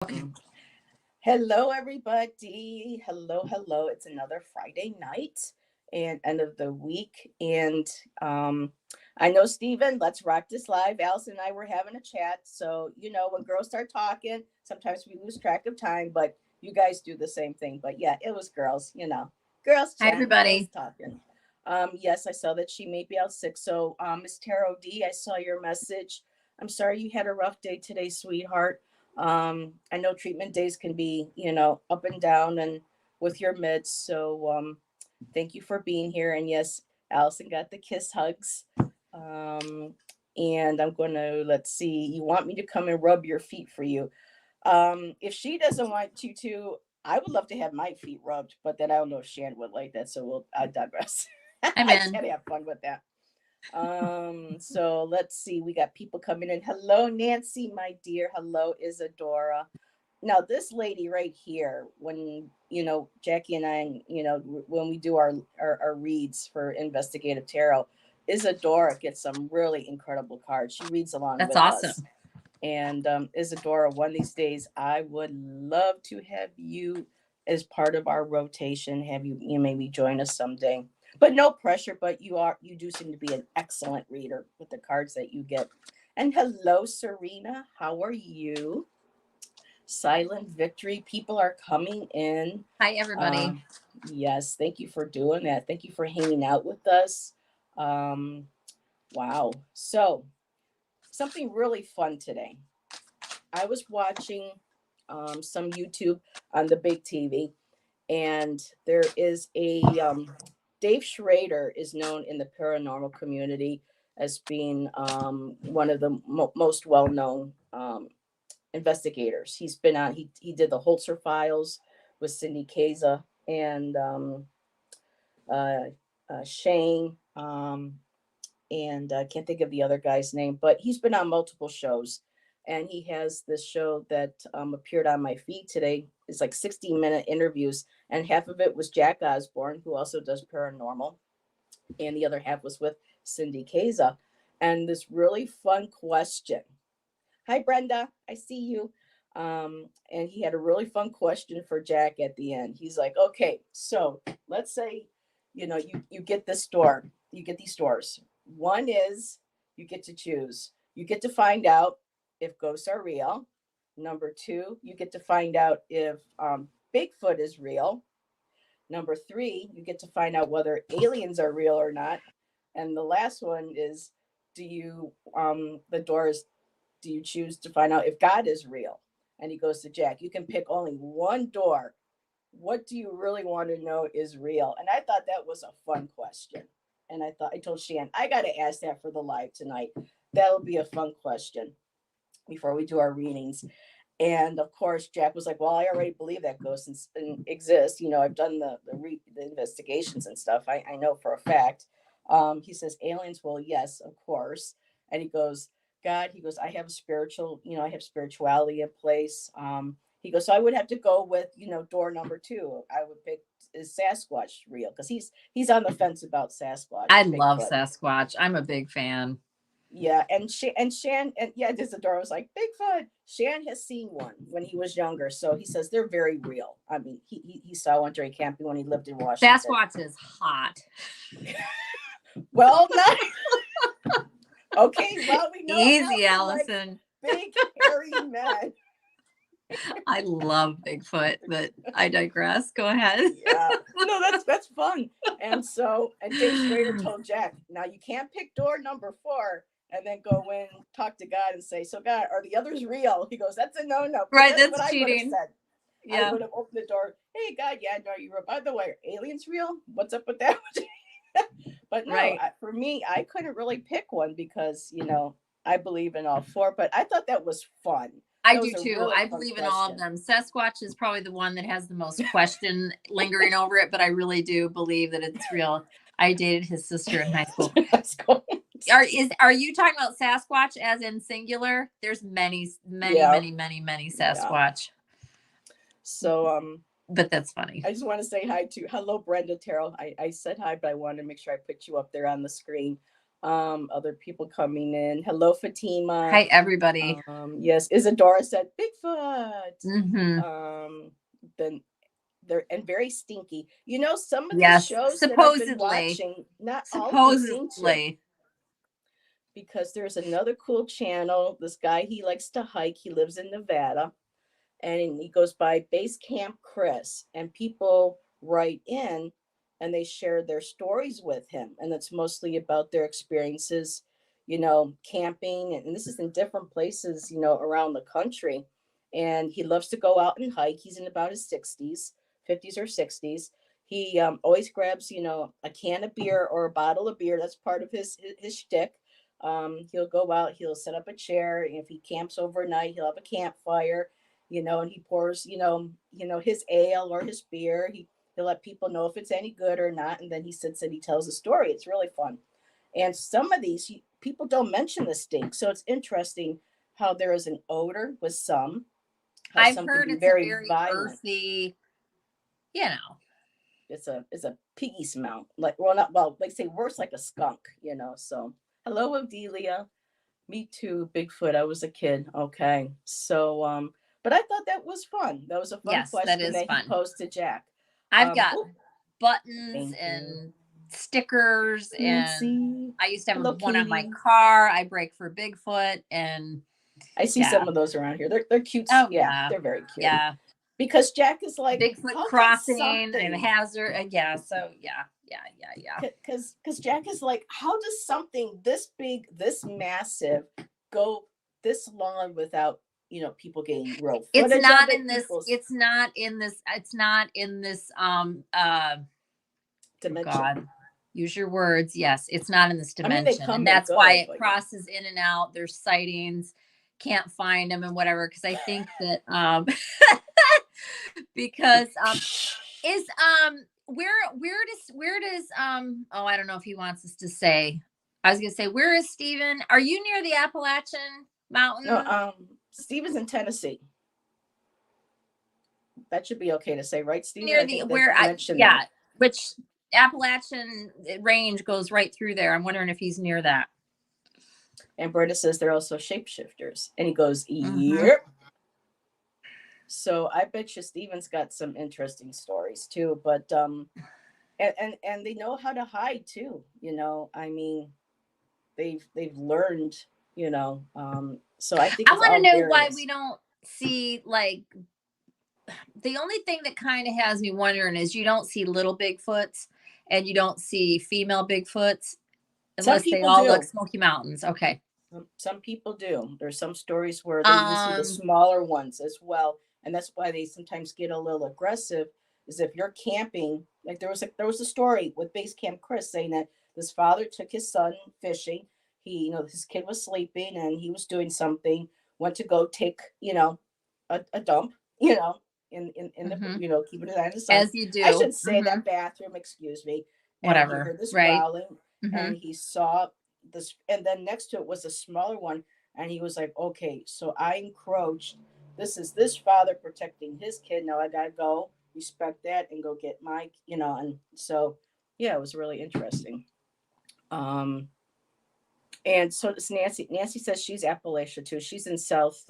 Okay. Hello, everybody. Hello, hello. It's another Friday night and end of the week. And I know, Steven, let's rock this live. Allison and I were having a chat. So, when girls start talking, sometimes we lose track of time, but you guys do the same thing. But yeah, it was girls. Girls Hi, chatting, girls everybody. talking. Yes, I saw that she may be out sick. So, Miss Tarot D, I saw your message. I'm sorry you had a rough day today, sweetheart. I know treatment days can be, up and down and with your meds. So thank you for being here. And yes, Allison got the kiss hugs. Um, and I'm going to, let's see, you want me to come and rub your feet for you. If she doesn't want you to, I would love to have my feet rubbed, but then I don't know if Shan would like that. So I digress. I'm I just in. had to have fun with that. So let's see. We got people coming in. Hello, Nancy, my dear. Hello, Isadora. Now, this lady right here, when Jackie and I, when we do our reads for investigative tarot, Isadora gets some really incredible cards. She reads along That's with us. awesome. And Isadora, one of these days, I would love to have you as part of our rotation. Have you maybe join us someday? But no pressure. But you do seem to be an excellent reader with the cards that you get. And hello, Serena. How are you? Silent victory. People are coming in. Hi, everybody. Um, yes, thank you for doing that. Thank you for hanging out with us. Um, wow. So something really fun today. I was watching some YouTube on the big TV, and there is a Dave Schrader is known in the paranormal community as being one of the most well known investigators. He's been on. He did the Holzer Files with Cindy Kaza and uh, Shane. And I can't think of the other guy's name, but he's been on multiple shows. And he has this show that appeared on my feed today. It's like 60-minute interviews, and half of it was Jack Osborne, who also does paranormal, and the other half was with Cindy Kaza. And this really fun question. Hi, Brenda. I see you. And he had a really fun question for Jack at the end. He's like, okay, so let's say, you get this door, you get these doors. One is you get to choose. You get to find out if ghosts are real. Number two, you get to find out if Bigfoot is real. Number three, you get to find out whether aliens are real or not. And the last one is, the doors, do you choose to find out if God is real? And he goes to Jack, you can pick only one door. What do you really want to know is real? And I thought that was a fun question. And I told Shan, I got to ask that for the live tonight. That'll be a fun question before we do our readings. And of course, Jack was like, well, I already believe that ghosts exist. I've done the investigations and stuff. I know for a fact. He says, aliens, well, yes, of course. And he goes, God, he goes, I have spirituality in place. He goes, so I would have to go with, door number two. I would pick, is Sasquatch real? Because he's on the fence about Sasquatch, I love Bigfoot. Sasquatch. I'm a big fan. Yeah, and Shan and yeah, Isadora was like Bigfoot. Shan has seen one when he was younger, so he says they're very real. I mean, he saw one during camping when he lived in Washington. Sasquatch is hot. Well, not okay. Well, we know Easy, Allison likes Allison. big hairy men. I love Bigfoot, but I digress. Go ahead. Yeah, no, that's fun. And Dave Schrader told Jack, now you can't pick door number four and then go in, talk to God, and say, so God, are the others real? He goes, that's a no. Right, That's what that's I would have cheating. said. I Yeah. would have opened the door. Hey, God, yeah, no, you were. By the way, are aliens real? What's up with that? But no, Right. for me, I couldn't really pick one because I believe in all four. But I thought that was fun. I That do was a too. really I fun believe in all of question. them. Sasquatch is probably the one that has the most question lingering over it, but I really do believe that it's real. I dated his sister in high school. That's cool. Are you talking about Sasquatch as in singular? There's Yeah, many yeah. Sasquatch. So But that's funny. I just want to say hi to hello Brenda Terrell. I said hi, but I wanted to make sure I put you up there on the screen. Other people coming in. Hello, Fatima. Hi, everybody. Yes, Isadora said Bigfoot. Hmm. Then they're and very stinky. You know, some of these Yes, shows that I've been supposedly. watching, not all of them seem to, Supposedly. because there's another cool channel. This guy, he likes to hike. He lives in Nevada, and he goes by Base Camp Chris, and people write in and they share their stories with him, and it's mostly about their experiences, camping, and this is in different places, around the country. And he loves to go out and hike. He's in about his 60s, 50s or 60s. He always grabs, a can of beer or a bottle of beer. That's part of his shtick. He'll go out, he'll set up a chair. If he camps overnight, he'll have a campfire, and he pours, his ale or his beer. He'll let people know if it's any good or not, and then he sits and he tells a story. It's really fun. And some of these people don't mention the stink, so it's interesting how there is an odor with some. I've some heard can be it's a very very violent. earthy, you know. It's a piggy smell, like, well, not well, like, say worse, like a skunk. So hello, Odelia. Me too, Bigfoot. I was a kid. Okay. So but I thought that was fun. That was a fun Yes, that question is that he fun. posed to Jack. I've got Oh, buttons thank you, and stickers, and Nancy. I used to have Hello, one on my Katie. car. I break for Bigfoot, and I see yeah. some of those around here. They're cute. Oh Yeah, yeah. they're very cute. Yeah. Because Jack is like, Bigfoot how does crossing and something? hazard. Yeah. So yeah. Because Jack is like, how does something this big, this massive, go this long without people getting real It's footage of not it? in this. People's It's not in this. It's not in this. Oh dimension. God. Use your words. Yes, it's not in this I mean, they dimension, and come and that's why go, it but yeah. crosses in and out. There's sightings, can't find them and whatever. Because I think that because is where does oh, I don't know if he wants us to say. I was gonna say, where is Stephen? Are you near the Appalachian No, Mountain? Steven's in Tennessee. That should be okay to say, right, Steven? Near I the think they where I mentioned yeah, that. which Appalachian range goes right through there. I'm wondering if he's near that. And Berta says they're also shapeshifters. And he goes, Mm-hmm. yep. So I bet you Steven's got some interesting stories too. But and they know how to hide too. I mean, they've learned. So I think I it's want to all know why we various. don't see, like, the only thing that kind of has me wondering is you don't see little Bigfoots and you don't see female Bigfoots Some unless they people all look do. Smoky Mountains. Okay. Some people do. There's some stories where they even see the Um, smaller ones as well, and that's why they sometimes get a little aggressive. Is if you're camping, like there was a story with Base Camp Chris saying that this father took his son fishing. His kid was sleeping and he was doing something. Went to go take a dump, in the mhm. keeping his eye on the sun. As you I do. should say Hmm. that bathroom, excuse me. And he Whatever. heard this Right. growling, Hmm. and he saw this, and then next to it was a smaller one, and he was like, okay, so I encroached. This is this father protecting his kid. Now I gotta go respect that and go get my, and so yeah, it was really interesting. um and so does Nancy says she's Appalachia too. She's in South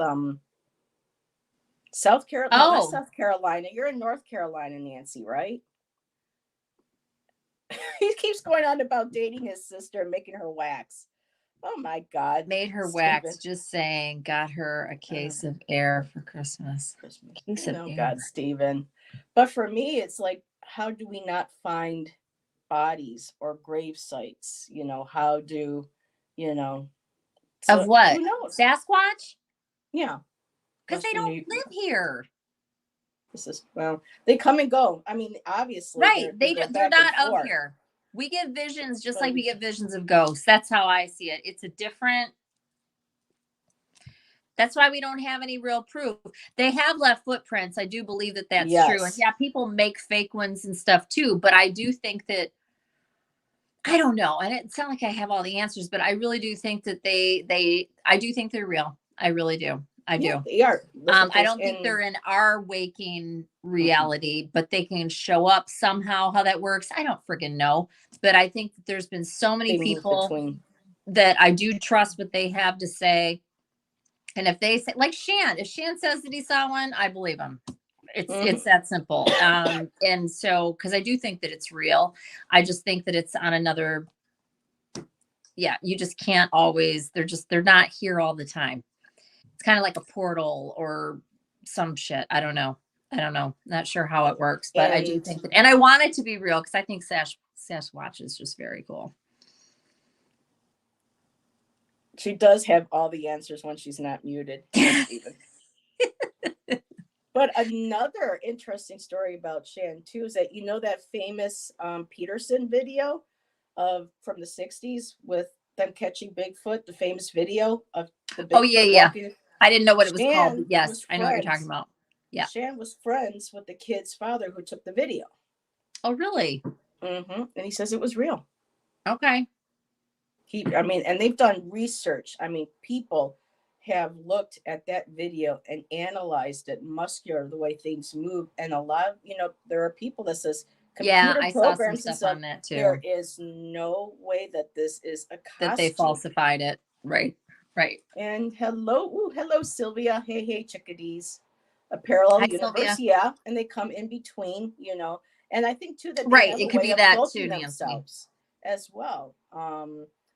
Carolina. No, not Oh, South Carolina. You're in North Carolina, Nancy, right? He keeps going on about dating his sister and making her wax. Oh my God, made her wax. Stephen. Just saying, got her a Uh, case of air for Christmas. Christmas. Case of Oh air. God, Stephen. But for me, it's like, how do we not find bodies or grave sites? How do, you know, Of so what? who knows? Sasquatch? Yeah. Because they Western don't New live here. This is, well, they come and go. I mean, obviously Right. they go They're back and not of forth. here. We get visions just But like we get visions of ghosts. That's how I see it. It's a different. That's why we don't have any real proof. They have left footprints. I do believe that that's true. And yes. yeah, people make fake ones and stuff too. But I do think that I don't know. And it's not like I have all the answers, but I really do think that I do think they're real. I really do. I Yeah, do. they are. Listen, I there's don't think in they're in our waking mhm. reality, but they can show up somehow. How that works, I don't friggin' know. But I think that there's been so many They move people. between. that I do trust what they have to say. And if they say, like Shan, if Shan says that he saw one, I believe him. It's that simple. And so because I do think that it's real, I just think that it's on another. Yeah, you just can't always. They're not here all the time. It's kind of like a portal or some shit. I don't know. I don't know. Not sure how it works, but I do And think that, and I want it to be real because I think Sasquatch is just very cool. she does have all the answers when she's not muted. Yes, Stephen. But another interesting story about Shan too is that that famous Peterson video of from the '60s with them catching Bigfoot, the famous video of the Oh yeah, Bigfoot yeah. walking. I didn't know what it was called, but Shan yes, was I know what you're talking friends. about. Yeah. Shan was friends with the kid's father who took the video. Oh really? And he says it was real. Okay. I mean, and they've done research. I mean, people have looked at that video and analyzed it, muscular, the way things move. And a lot of, there are people that says Yeah, computer I saw some programs and stuff stuff. on that There too. is no way that this is a That they costume. falsified it. Right. Right. And hello, Sylvia. Hey, chickadees. A parallel Hi, universe, Sylvia. yeah. And they come in between, And I think too that they Right. have a It could way be of that cloaking too, Nancy. themselves as well.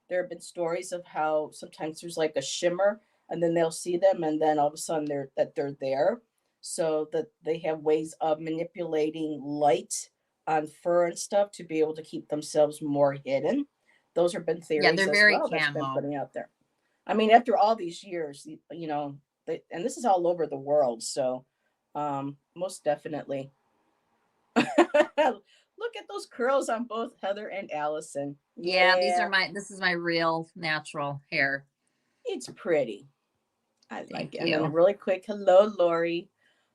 There have been stories of how sometimes there's like a shimmer, and then they'll see them, and then all of a sudden they're there. So that they have ways of manipulating light on fur and stuff to be able to keep themselves more hidden. Those have been Yeah, theories they're as very well that's been camo. putting out there. I mean, after all these years, and this is all over the world, so most definitely. Look at those curls on both Heather and Allyson. Yeah, Yeah, this is my real natural hair. it's pretty. I like Thank it. And then you. really quick, hello, Lori.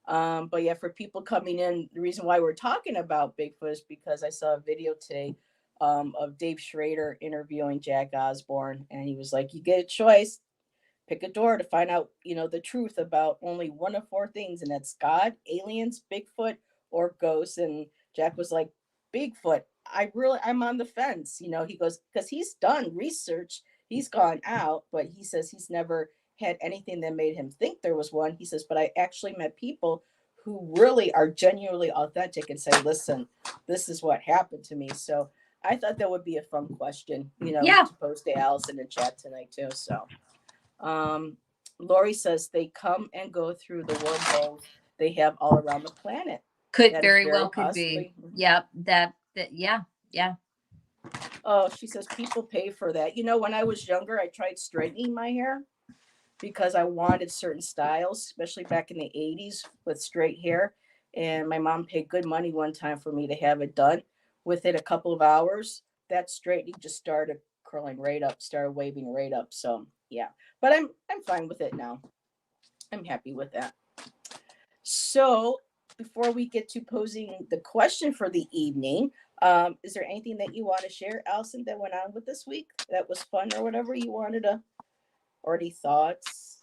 But yeah, for people coming in, the reason why we're talking about Bigfoot is because I saw a video today of Dave Schrader interviewing Jack Osborne, and he was like, "You get a choice. Pick a door to find out, the truth about only one of four things, and that's God, aliens, Bigfoot, or ghosts." And Jack was like, Bigfoot. I'm on the fence. He goes, because he's done research, he's gone out, but he says he's never had anything that made him think there was one. He says, but I actually met people who really are genuinely authentic and say, listen, this is what happened to me. So I thought that would be a fun question, Yeah. to pose to Allyson in chat tonight too. So um, Lori says they come and go through the wormholes they have all around the planet. Could That is very very well could be. possibly. Yep. That yeah. Yeah. Oh, she says people pay for that. When I was younger, I tried straightening my hair because I wanted certain styles, especially back in the 80s with straight hair. And my mom paid good money one time for me to have it done. Within a couple of hours, that straightening just started curling right up, started waving right up. So yeah, but I'm fine with it now. I'm happy with that. So, before we get to posing the question for the evening, is there anything that you want to share, Allyson, that went on with this week that was fun or whatever you wanted to, or any thoughts?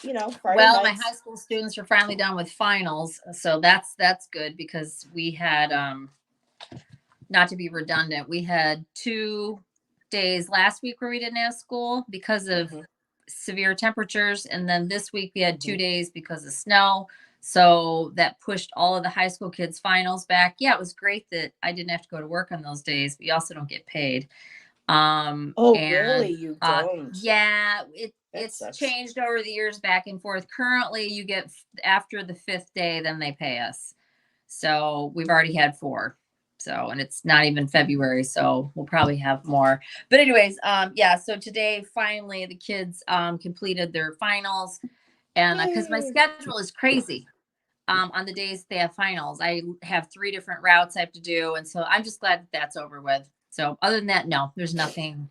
Friday Well, my high nights. school students are finally done with finals, so that's good because we had not to be redundant, we had 2 days last week where we didn't have school because of Mm-hmm, severe temperatures, and then this week we had mm-hmm. 2 days because of snow. So that pushed all of the high school kids' finals back. Yeah, it was great that I didn't have to go to work on those days, but you also don't get paid. Oh, really? And You don't? yeah, That it's sucks. changed over the years back and forth. Currently, you get after the fifth day, then they pay us. So we've already had 4. So, and it's not even February, so we'll probably have more. But anyways, yeah. So today, finally, the kids completed their finals, and because my Yay. schedule is crazy. On the days they have finals, I have 3 different routes I have to do, and so I'm just glad that that's over with. So other than that, no, there's nothing.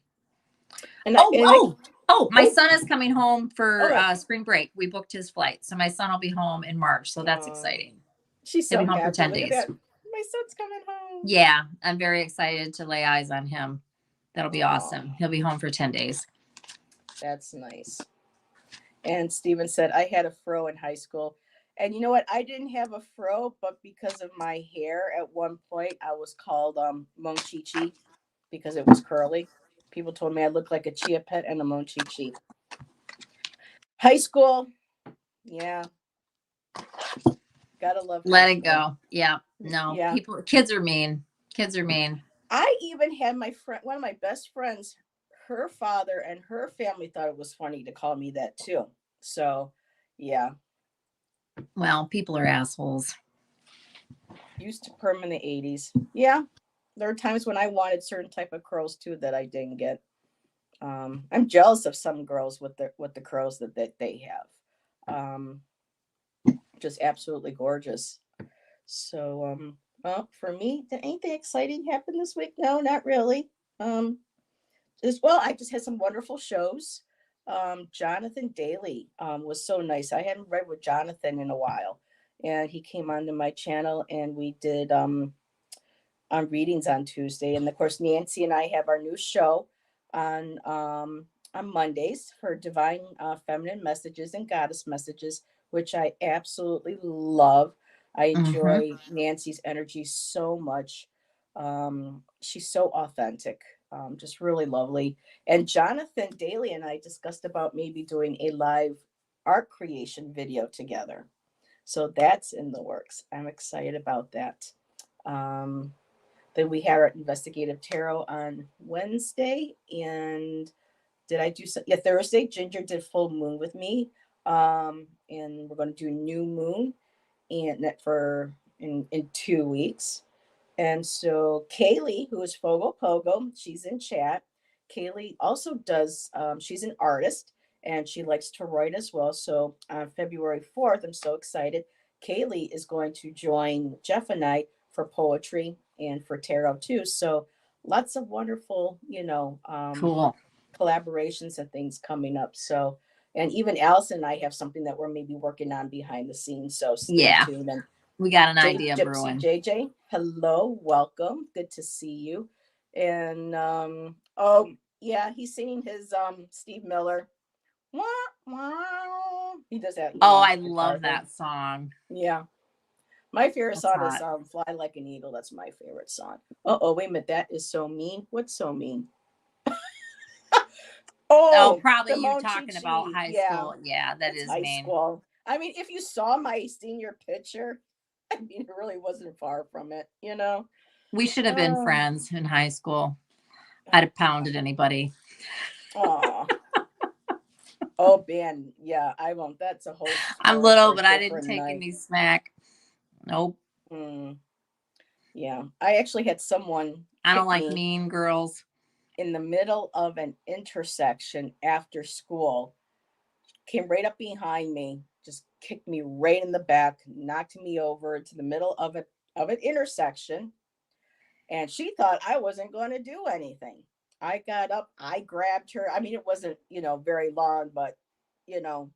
And I Oh, and I oh, oh! My oh son is coming home for oh spring break. We booked his flight, so my son will be home in March. So that's oh. exciting. She's He'll be so home for happy. 10 Look at days. that. My son's coming home. Yeah, I'm very excited to lay eyes on him. That'll be Oh, awesome. He'll be home for 10 days. that's nice. And Steven said, I had a fro in high school. And you know what? I didn't have a fro, but because of my hair, at one point I was called Monchichi because it was curly. People told me I look like a chia pet and a monchichi. High school, yeah, gotta love high Let it school. go. Yeah. No, Yeah, kids are mean. Kids are mean. I even had my friend, one of my best friends, her father and her family thought it was funny to call me that too. So, yeah, Well, people are assholes. used to perm in the 80s. Yeah, there are times when I wanted certain type of curls too that I didn't get. I'm jealous of some girls with the curls that they have. Just absolutely gorgeous. So, well, for me, did anything exciting happen this week? No, not really. Um, I just had some wonderful shows. Jonathan Daly was so nice. I hadn't read with Jonathan in a while, and he came onto my channel, and we did on readings on Tuesday. And of course, Nancy and I have our new show on Mondays for Divine Feminine Messages and Goddess Messages, which I absolutely love. I Hmm. enjoy Nancy's energy so much. She's so authentic, just really lovely. And Jonathan Daly and I discussed about maybe doing a live art creation video together. So that's in the works. I'm excited about that. Um, then we had our investigative tarot on Wednesday, and did I do some? Yeah, Thursday. Ginger did full moon with me, and we're going to do new moon, and that for in 2 weeks. And so Kaylee, who is Fogo Pogo, she's in chat. Kaylee also does. She's an artist and she likes to write as well. So on February 4th, I'm so excited. Kaylee is going to join Jeff and I for poetry and for tarot too. So lots of wonderful, Cool. collaborations and things coming up. So, and even Allyson and I have something that we're maybe working on behind the scenes. So stay Yeah. tuned. And We got an idea Gypsy brewing. JJ, hello, welcome. Good to see you. And oh yeah, he's singing his Steve Miller. Wah, wah. He does that, Oh, I guitar love thing. that song. Yeah. My favorite That's song is hot. Fly Like an Eagle. That's my favorite song. Oh, wait a minute. That is so mean. What's so mean? Oh, Oh, probably the you talking about Monchichi. high Yeah, school. Yeah, that that's is high mean. school. I mean, if you saw my senior picture, I mean, it really wasn't far from it. We should have been Oh, friends in high school. I'd have pounded anybody. oh, oh, man. Yeah, I won't. That's a whole I'm story for little, a but I didn't different take night. any smack. Nope. Mm, yeah, I actually had someone I don't hit like me mean girls. in the middle of an intersection after school, came right up behind me, just kicked me right in the back, knocked me over to the middle of an intersection, and she thought I wasn't going to do anything. I got up, I grabbed her. I mean, it wasn't, very long, but you know,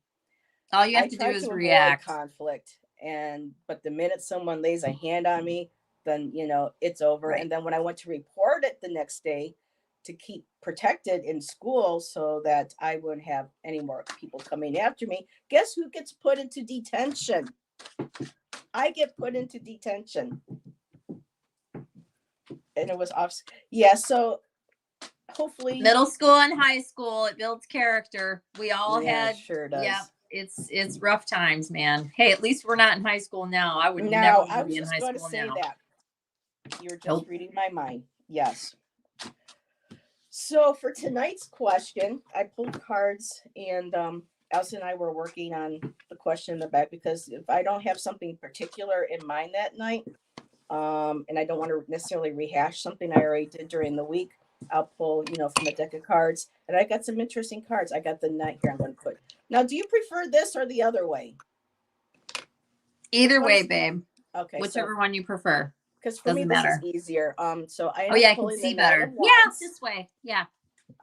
All you I have to do tried is to avoid react. conflict, but the minute someone lays a hand on me, then it's over. Right. And then when I went to report it the next day to keep protected in school so that I wouldn't have any more people coming after me, guess who gets put into detention? I get put into detention. And it was off. Yeah, so hopefully, Middle school and high school, it builds character. We all yeah, it had, sure yeah, does. it's rough times, man. Hey, at least we're not in high school now. I would never Now, want I to was be in just high going to school say now. that. You're just Nope. reading my mind. Yes. So for tonight's question, I pulled cards, and Elsa and I were working on the question in the back because if I don't have something particular in mind that night, and I don't want to necessarily rehash something I already did during the week, I'll pull, from a deck of cards. And I got some interesting cards. I got the knight here. I'm going to put. Now, do you prefer this or the other way? Either way, babe. Okay, Whichever so one you prefer. because for me Doesn't this is matter. easier. So I Oh ended yeah, up I can pulling the see Nine of better. Yeah, Wands. this way. Yeah.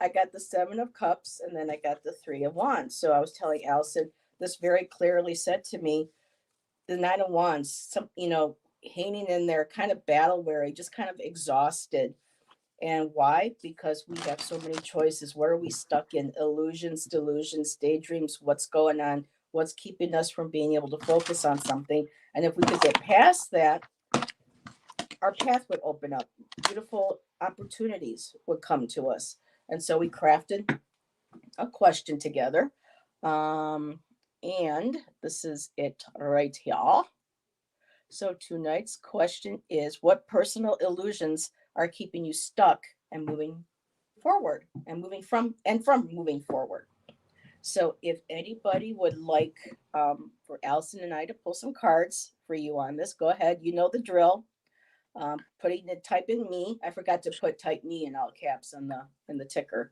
I got the Seven of Cups, and then I got the Three of Wands. So I was telling Allyson, this very clearly said to me, the Nine of Wands, hanging in there, kind of battle weary, just kind of exhausted. And why? Because we have so many choices. Where are we stuck in? Illusions, delusions, daydreams, what's going on? What's keeping us from being able to focus on something? And if we could get past that, our path would open up. Beautiful opportunities would come to us. And so we crafted a question together. And this is it right here. So tonight's question is, what personal illusions are keeping you stuck and moving forward and moving forward? So if anybody would like for Allyson and I to pull some cards for you on this, go ahead. You know the drill. Type in me. I forgot to type me in all caps in the ticker.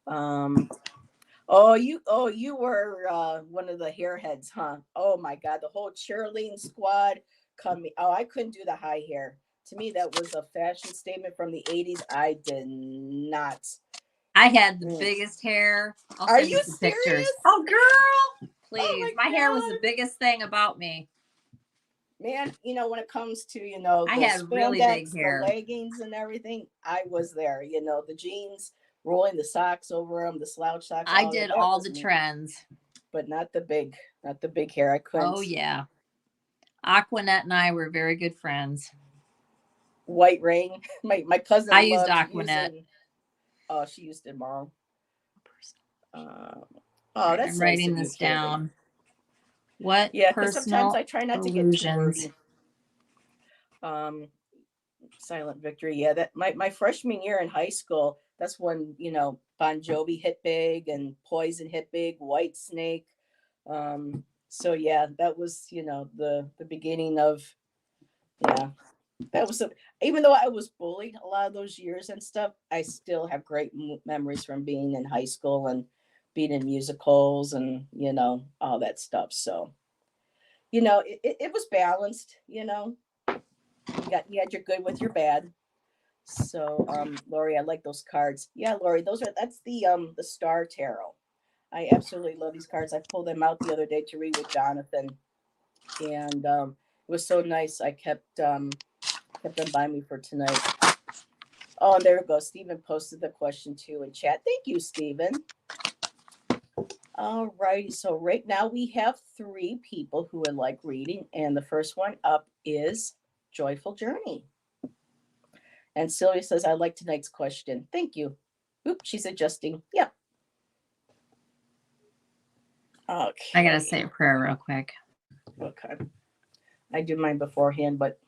You were one of the hairheads, huh? Oh my God, the whole cheerleading squad coming. Oh, I couldn't do the high hair. To me, that was a fashion statement from the 80s. I did not. I had the biggest hair. I'll Are send you some serious? pictures. Oh, girl, please. Oh my hair was the biggest thing about me. Man, when it comes to, I the had spandex, really big hair. the leggings and everything, I was there. The jeans, rolling the socks over them, the slouch socks. I did all the trends. But not the big hair. I couldn't. Oh, yeah. Aquanette and I were very good friends. White Rain. My cousin I used Aquanette. She used it wrong. I'm writing this down. What? Yeah, because sometimes I try not illusions. to get too wordy. Silent Victory. Yeah, that my freshman year in high school. That's when Bon Jovi hit big and Poison hit big. White Snake. So yeah, that was the beginning of that was even though I was bullied a lot of those years and stuff, I still have great memories from being in high school and being in musicals and all that stuff. So it was balanced. You had your good with your bad. So Lori, I like those cards. Yeah, Lori, that's the Star Tarot. I absolutely love these cards. I pulled them out the other day to read with Jonathan, and it was so nice. I kept them by me for tonight. Oh, and there we go. Stephen posted the question too in chat. Thank you, Stephen. All righty. So right now we have 3 people who would like reading, and the first one up is Joyful Journey. And Sylvia says, I like tonight's question. Thank you. Oop, she's adjusting. Yeah. Okay. I gotta say a prayer real quick. Okay. I do mine beforehand, but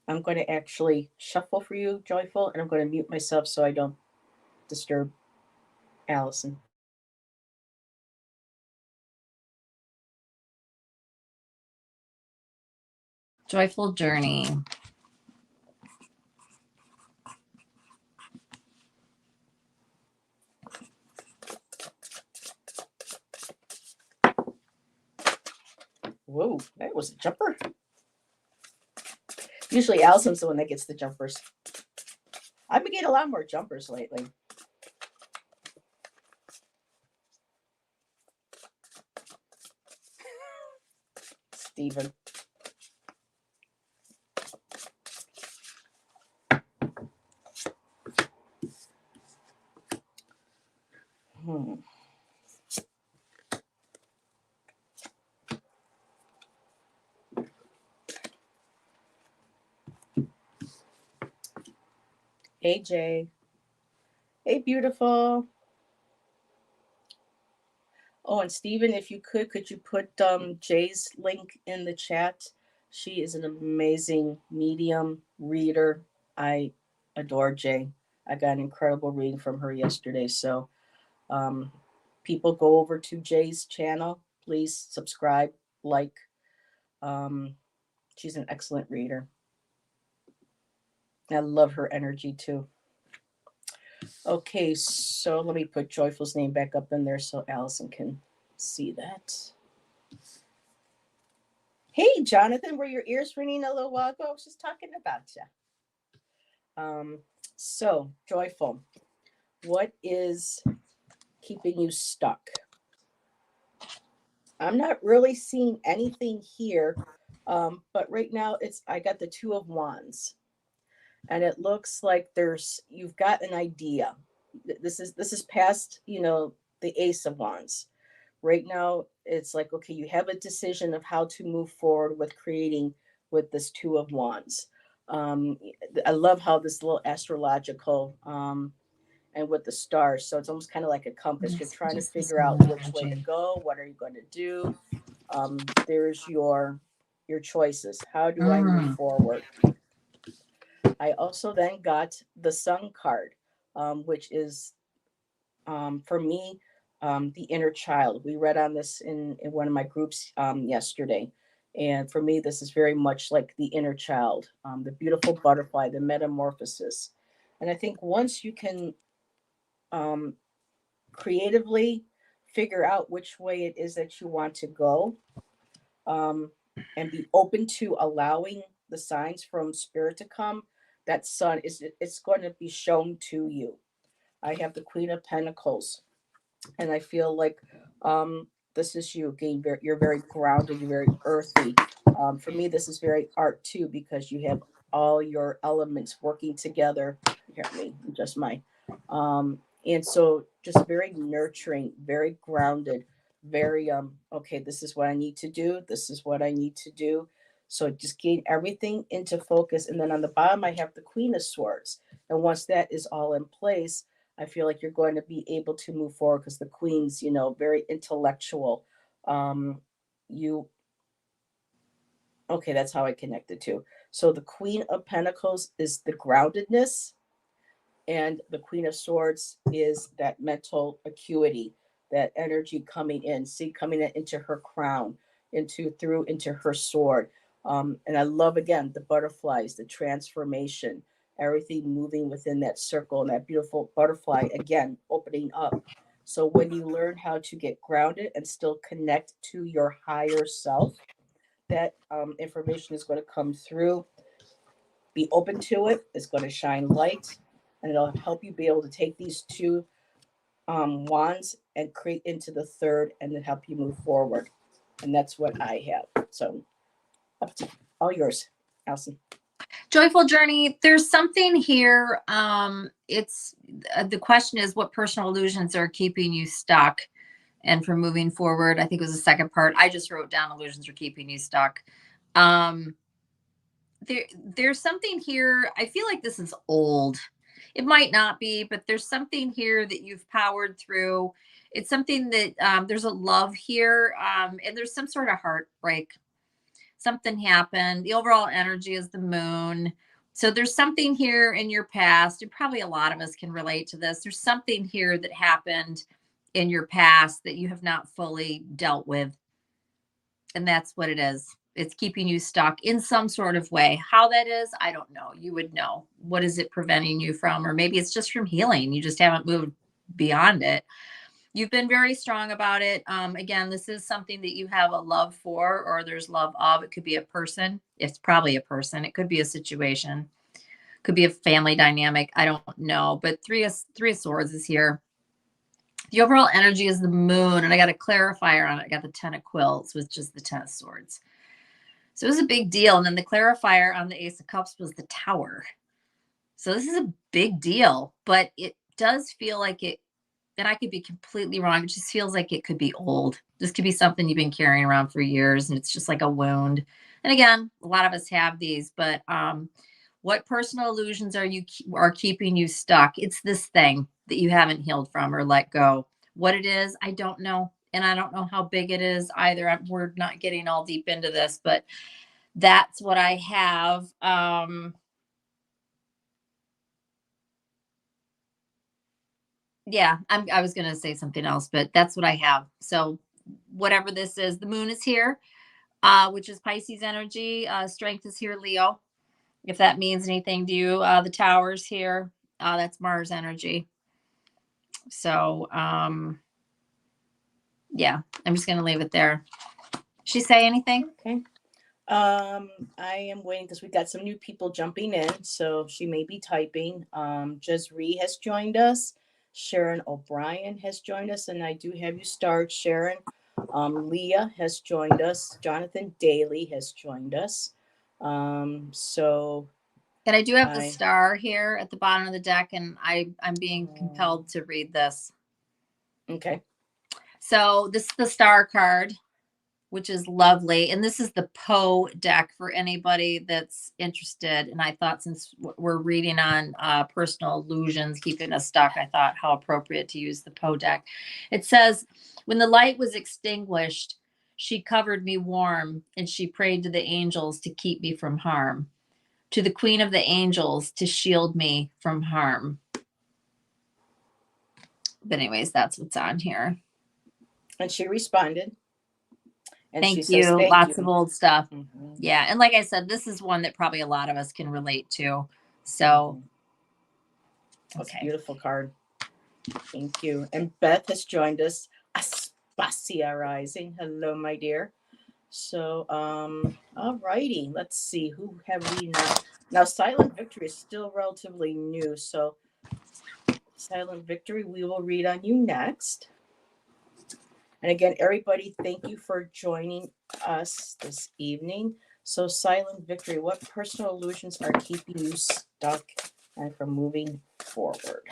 I'm going to actually shuffle for you, Joyful, and I'm going to mute myself so I don't disturb Allyson. Joyful Journey. Whoa, that was a jumper. Usually Allison's the one that gets the jumpers. I've been getting a lot more jumpers lately. Stephen. Hey, Jay. Hey, beautiful. Oh, and Stephen, if you could you put Jay's link in the chat? She is an amazing medium reader. I adore Jay. I got an incredible reading from her yesterday. So people go over to Jay's channel. Please subscribe, like. She's an excellent reader. I love her energy too. Okay, so let me put Joyful's name back up in there so Allyson can see that. Hey, Jonathan, were your ears ringing a little while ago? I was just talking about you. So, Joyful, what is keeping you stuck? I'm not really seeing anything here, but right now I got the 2 of Wands. And it looks like you've got an idea. This is past, the Ace of Wands. Right now, it's like, okay, you have a decision of how to move forward with creating with this 2 of Wands. I love how this little astrological and with the stars. So it's almost kind of like a compass. You're Yes, trying to just this figure moon out which way to energy. go. What are you going to do? There's your choices. How do I move Mm. forward? I also then got the Sun card, which is for me, the inner child. We read on this in one of my groups yesterday. And for me, this is very much like the inner child, the beautiful butterfly, the metamorphosis. And I think once you can um, creatively figure out which way it is that you want to go, um, and be open to allowing the signs from spirit to come, that sun is it's going to be shown to you. I have the Queen of Pentacles, and I feel like this is you again. You're very grounded. You're very earthy. For me, this is very art too because you have all your elements working together. Here, me just my, and so just very nurturing, very grounded, very okay. This is what I need to do. This is what I need to do. So just gain everything into focus, and then on the bottom I have the Queen of Swords, and once that is all in place, I feel like you're going to be able to move forward because the queen's, very intellectual. You okay? That's how I connected to. So the Queen of Pentacles is the groundedness, and the Queen of Swords is that mental acuity, that energy coming in, see, coming into her crown, into her sword. And I love again the butterflies, the transformation, everything moving within that circle, and that beautiful butterfly again opening up. So when you learn how to get grounded and still connect to your higher self, that information is going to come through. Be open to it. It's going to shine light, and it'll help you be able to take these two wands and create into the third, and then help you move forward. And that's what I have. So, up to all yours, Allyson. Joyful journey. There's something here. It's the question is what personal illusions are keeping you stuck and from moving forward. I think it was the second part. I just wrote down illusions are keeping you stuck. Um, there's something here. I feel like this is old. It might not be, but there's something here that you've powered through. It's something that there's a love here, and there's some sort of heartbreak. Something happened. The overall energy is the moon. So there's something here in your past, and probably a lot of us can relate to this. There's something here that happened in your past that you have not fully dealt with. And that's what it is. It's keeping you stuck in some sort of way. How that is, I don't know. You would know. What is it preventing you from? Or maybe it's just from healing. You just haven't moved beyond it. You've been very strong about it. Again, this is something that you have a love for, or there's love of. It could be a person. It's probably a person. It could be a situation. Could be a family dynamic. I don't know. But three of swords is here. The overall energy is the moon, and I got a clarifier on it. I got the 10 of quilts, which is the 10 of swords. So it was a big deal. And then the clarifier on the ace of cups was the tower. So this is a big deal, but it does feel like it, and I could be completely wrong. It just feels like it could be old. This could be something you've been carrying around for years, and it's just like a wound. And again, a lot of us have these, but what personal illusions are keeping you stuck? It's this thing that you haven't healed from or let go. What it is, I don't know, and I don't know how big it is either. We're not getting all deep into this, but that's what I have. Yeah, I was going to say something else, but that's what I have. So whatever this is, the moon is here, which is Pisces energy. Strength is here, Leo, if that means anything to you. The tower's here. That's Mars energy. So yeah, I'm just going to leave it there. She say anything? Okay. I am waiting because we got some new people jumping in, so she may be typing. Jazree has joined us. Sharon O'Brien has joined us, and I do have you starred, Sharon. Leah has joined us. Jonathan Daly has joined us. So And I do have the star here at the bottom of the deck, and I'm being compelled to read this. Okay. So this is the star card, which is lovely. And this is the Poe deck for anybody that's interested. And I thought, since we're reading on personal illusions, keeping us stuck, I thought how appropriate to use the Poe deck. It says, when the light was extinguished, she covered me warm, and she prayed to the angels to keep me from harm, to the queen of the angels to shield me from harm. But anyways, that's what's on here. And she responded. And Thank she you. says, thank Lots you. of old stuff. Mm-hmm. Yeah. And like I said, this is one that probably a lot of us can relate to. So, That's okay. a beautiful card. Thank you. And Beth has joined us. Aspasia Rising. Hello, my dear. So, all righty. Let's see. Who have we now? Now, Silent Victory is still relatively new. So, Silent Victory, we will read on you next. And again, everybody, thank you for joining us this evening. So, Silent Victory, what personal illusions are keeping you stuck and from moving forward?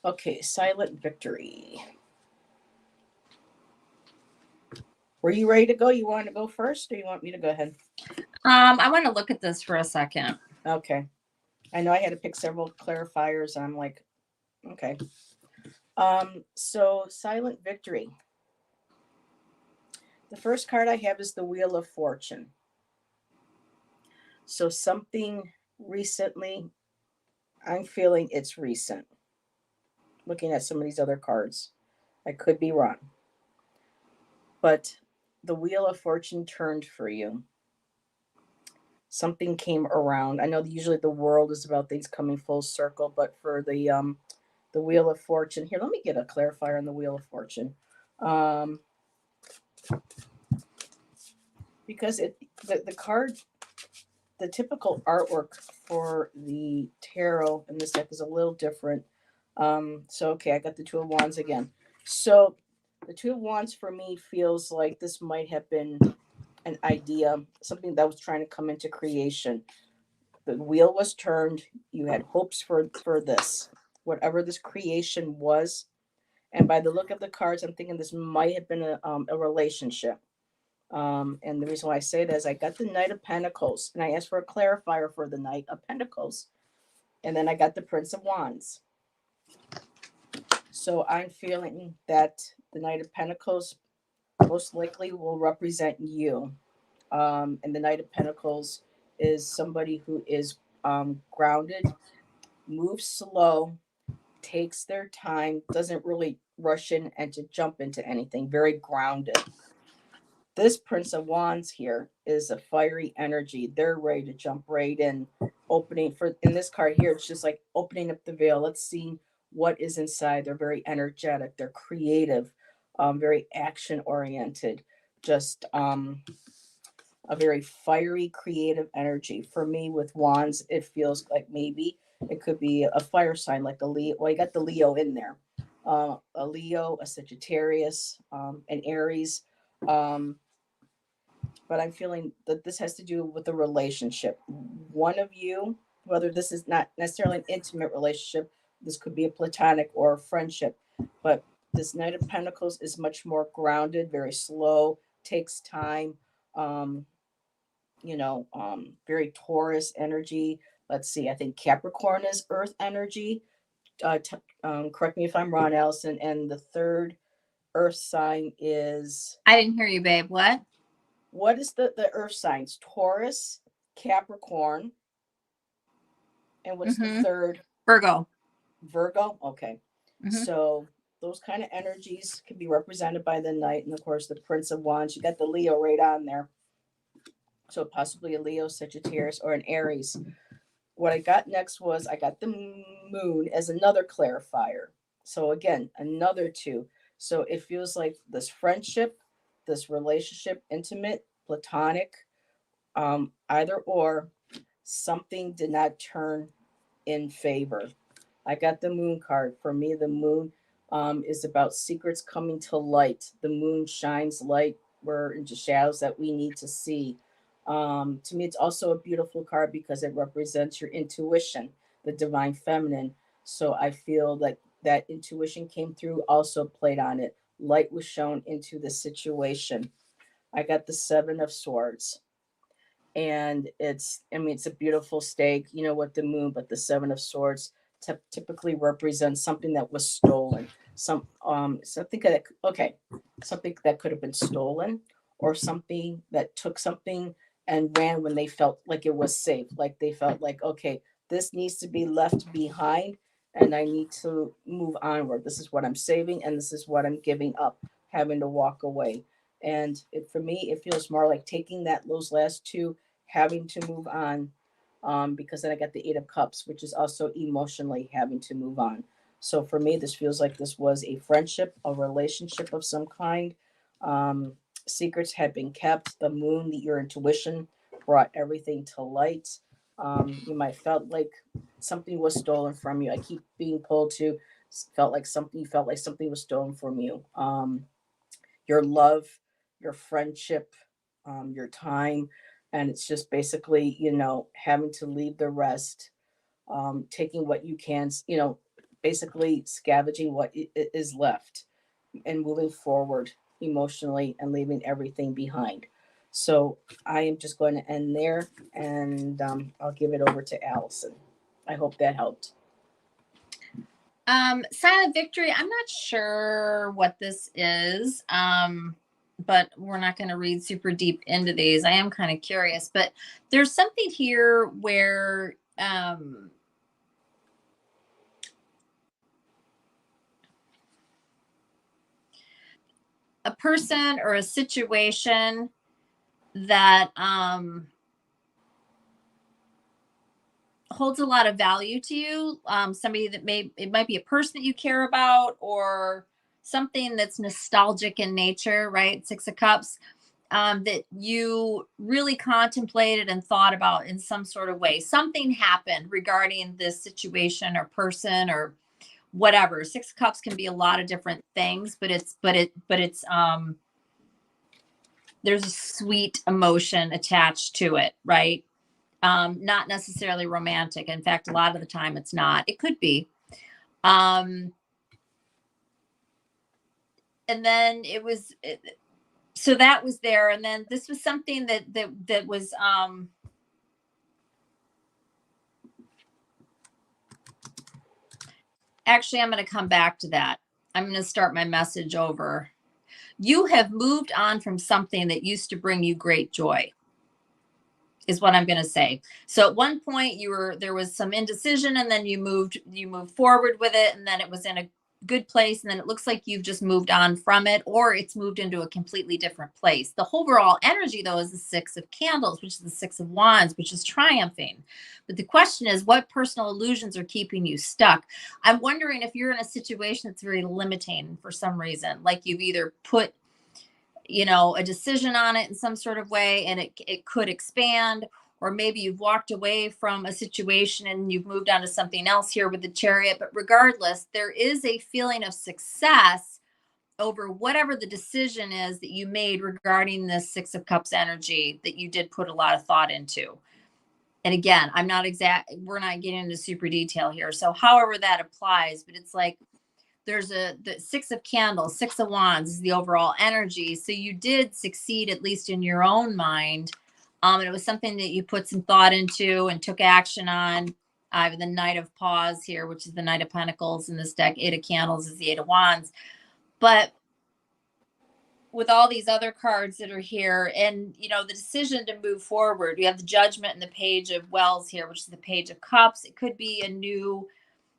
Okay, Silent Victory. Were you ready to go? You want to go first, or you want me to go ahead? I want to look at this for a second. Okay. I know I had to pick several clarifiers. I'm like, okay. So Silent Victory. The first card I have is the Wheel of Fortune. So something recently, I'm feeling it's recent. Looking at some of these other cards, I could be wrong. But the Wheel of Fortune turned for you. Something came around. I know usually the world is about things coming full circle, but for the Wheel of Fortune, here, let me get a clarifier on the Wheel of Fortune. Because the card, the typical artwork for the tarot in this deck is a little different. So okay, I got the Two of Wands again. So the Two of Wands for me feels like this might have been an idea, something that was trying to come into creation. The wheel was turned. You had hopes for this, whatever this creation was. And by the look of the cards, I'm thinking this might have been a relationship. And the reason why I say that is I got the Knight of Pentacles, and I asked for a clarifier for the Knight of Pentacles. And then I got the Prince of Wands. So I'm feeling that the Knight of Pentacles most likely will represent you. And the Knight of Pentacles is somebody who is grounded, moves slow, takes their time, doesn't really rush in and to jump into anything, very grounded. This Prince of Wands here is a fiery energy. They're ready to jump right in. Opening for in this card here, it's just like opening up the veil. Let's see what is inside. They're very energetic. They're creative, very action oriented. Just a very fiery, creative energy. For me, with Wands, it feels like maybe it could be a fire sign, like a Leo. Well, you got the Leo in there. A Leo, a Sagittarius, an Aries. But I'm feeling that this has to do with a relationship. One of you, whether this is not necessarily an intimate relationship, this could be a platonic or a friendship, but this Knight of Pentacles is much more grounded, very slow, takes time. very Taurus energy. Let's see, I think Capricorn is earth energy. Correct me if I'm wrong, Allison. And the third earth sign is, I didn't hear you, babe. what is the earth signs? Taurus, Capricorn, and what's the Mm-hmm. third? Virgo. Virgo. Okay. Mm-hmm. So those kind of energies can be represented by the knight, and of course the Prince of Wands. You got the Leo right on there. So possibly a Leo, Sagittarius, or an Aries. What I got next was I got the moon as another clarifier. So again, another two. So it feels like this friendship, this relationship, intimate, platonic, either or, something did not turn in favor. I got the moon card. For me, the moon is about secrets coming to light. The moon shines light where into shadows that we need to see. To me, it's also a beautiful card because it represents your intuition, the divine feminine. So I feel like that intuition came through, also played on it. Light was shown into the situation. I got the Seven of Swords, and it's a beautiful stake, with the moon, but the Seven of Swords typically represents something that was stolen, something that could have been stolen, or something that took something and ran when they felt like it was safe, like they felt like, okay, this needs to be left behind and I need to move onward. This is what I'm saving and this is what I'm giving up, having to walk away. And for me, it feels more like taking those last two, having to move on, because then I got the Eight of Cups, which is also emotionally having to move on. So for me, this feels like this was a friendship, a relationship of some kind. Um, Secrets had been kept. The moon, your intuition, brought everything to light. You might felt like something was stolen from you. I keep being pulled to, felt like something was stolen from you. Your love, your friendship, your time. And it's just basically, having to leave the rest, taking what you can, basically scavenging what is left and moving forward emotionally and leaving everything behind. So I am just going to end there, and I'll give it over to Allison. I hope that helped. Silent Victory. I'm not sure what this is. But we're not going to read super deep into these. I am kind of curious, but there's something here where a person or a situation that holds a lot of value to you, somebody that it might be a person that you care about, or something that's nostalgic in nature, right? Six of Cups, that you really contemplated and thought about in some sort of way. Something happened regarding this situation or person or whatever. Six of Cups can be a lot of different things, but it's there's a sweet emotion attached to it, right? Not necessarily romantic. In fact, a lot of the time it's not. It could be. And then so that was there. And then this was something that was, actually, I'm going to come back to that. I'm going to start my message over. You have moved on from something that used to bring you great joy, is what I'm going to say. So at one point there was some indecision, and then you moved forward with it, and then it was in a good place, and then it looks like you've just moved on from it, or it's moved into a completely different place. The overall energy, though, is the Six of Candles, which is the Six of Wands, which is triumphing. But the question is, what personal illusions are keeping you stuck? I'm wondering if you're in a situation that's very limiting for some reason, like you've either put a decision on it in some sort of way, and it could expand, or maybe you've walked away from a situation and you've moved on to something else here with the Chariot. But regardless, there is a feeling of success over whatever the decision is that you made regarding this Six of Cups energy that you did put a lot of thought into. And again, we're not getting into super detail here. So however that applies, but it's like, there's the Six of Candles, Six of Wands is the overall energy. So you did succeed, at least in your own mind, And it was something that you put some thought into and took action on. I have the Knight of Paws here, which is the Knight of Pentacles in this deck. Eight of Candles is the Eight of Wands. But with all these other cards that are here, and the decision to move forward, we have the Judgment and the Page of Wells here, which is the Page of Cups. It could be a new,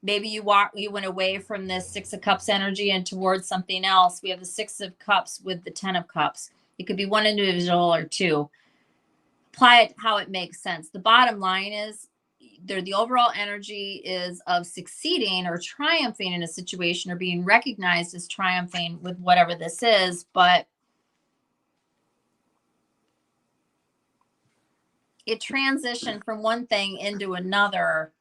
maybe you went away from this Six of Cups energy and towards something else. We have the Six of Cups with the 10 of Cups. It could be one individual or two. Apply it how it makes sense. The bottom line is the overall energy is of succeeding or triumphing in a situation, or being recognized as triumphing with whatever this is, but it transitioned from one thing into another,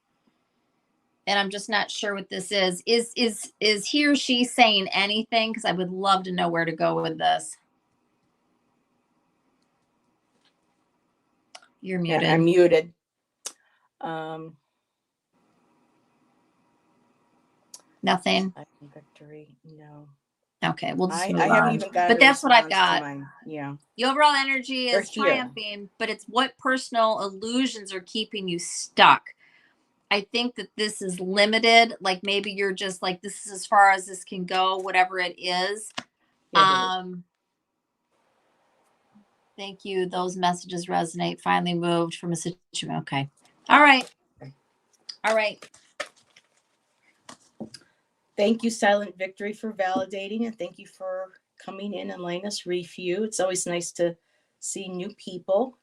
and I'm just not sure what this is. Is he or she saying anything? Because I would love to know where to go with this. You're muted. Yeah, I'm muted. Nothing. Victory. No. Okay, we'll just move I on. haven't even gotten but that's what I've got. Yeah. The overall energy is triumphing, but it's what personal illusions are keeping you stuck. I think that this is limited. Like maybe you're just like, this is as far as this can go, whatever it is. Thank you. Those messages resonate. Finally moved from a situation. Okay. All right. All right. Thank you, Silent Victory, for validating, and thank you for coming in and letting us read for you. It's always nice to see new people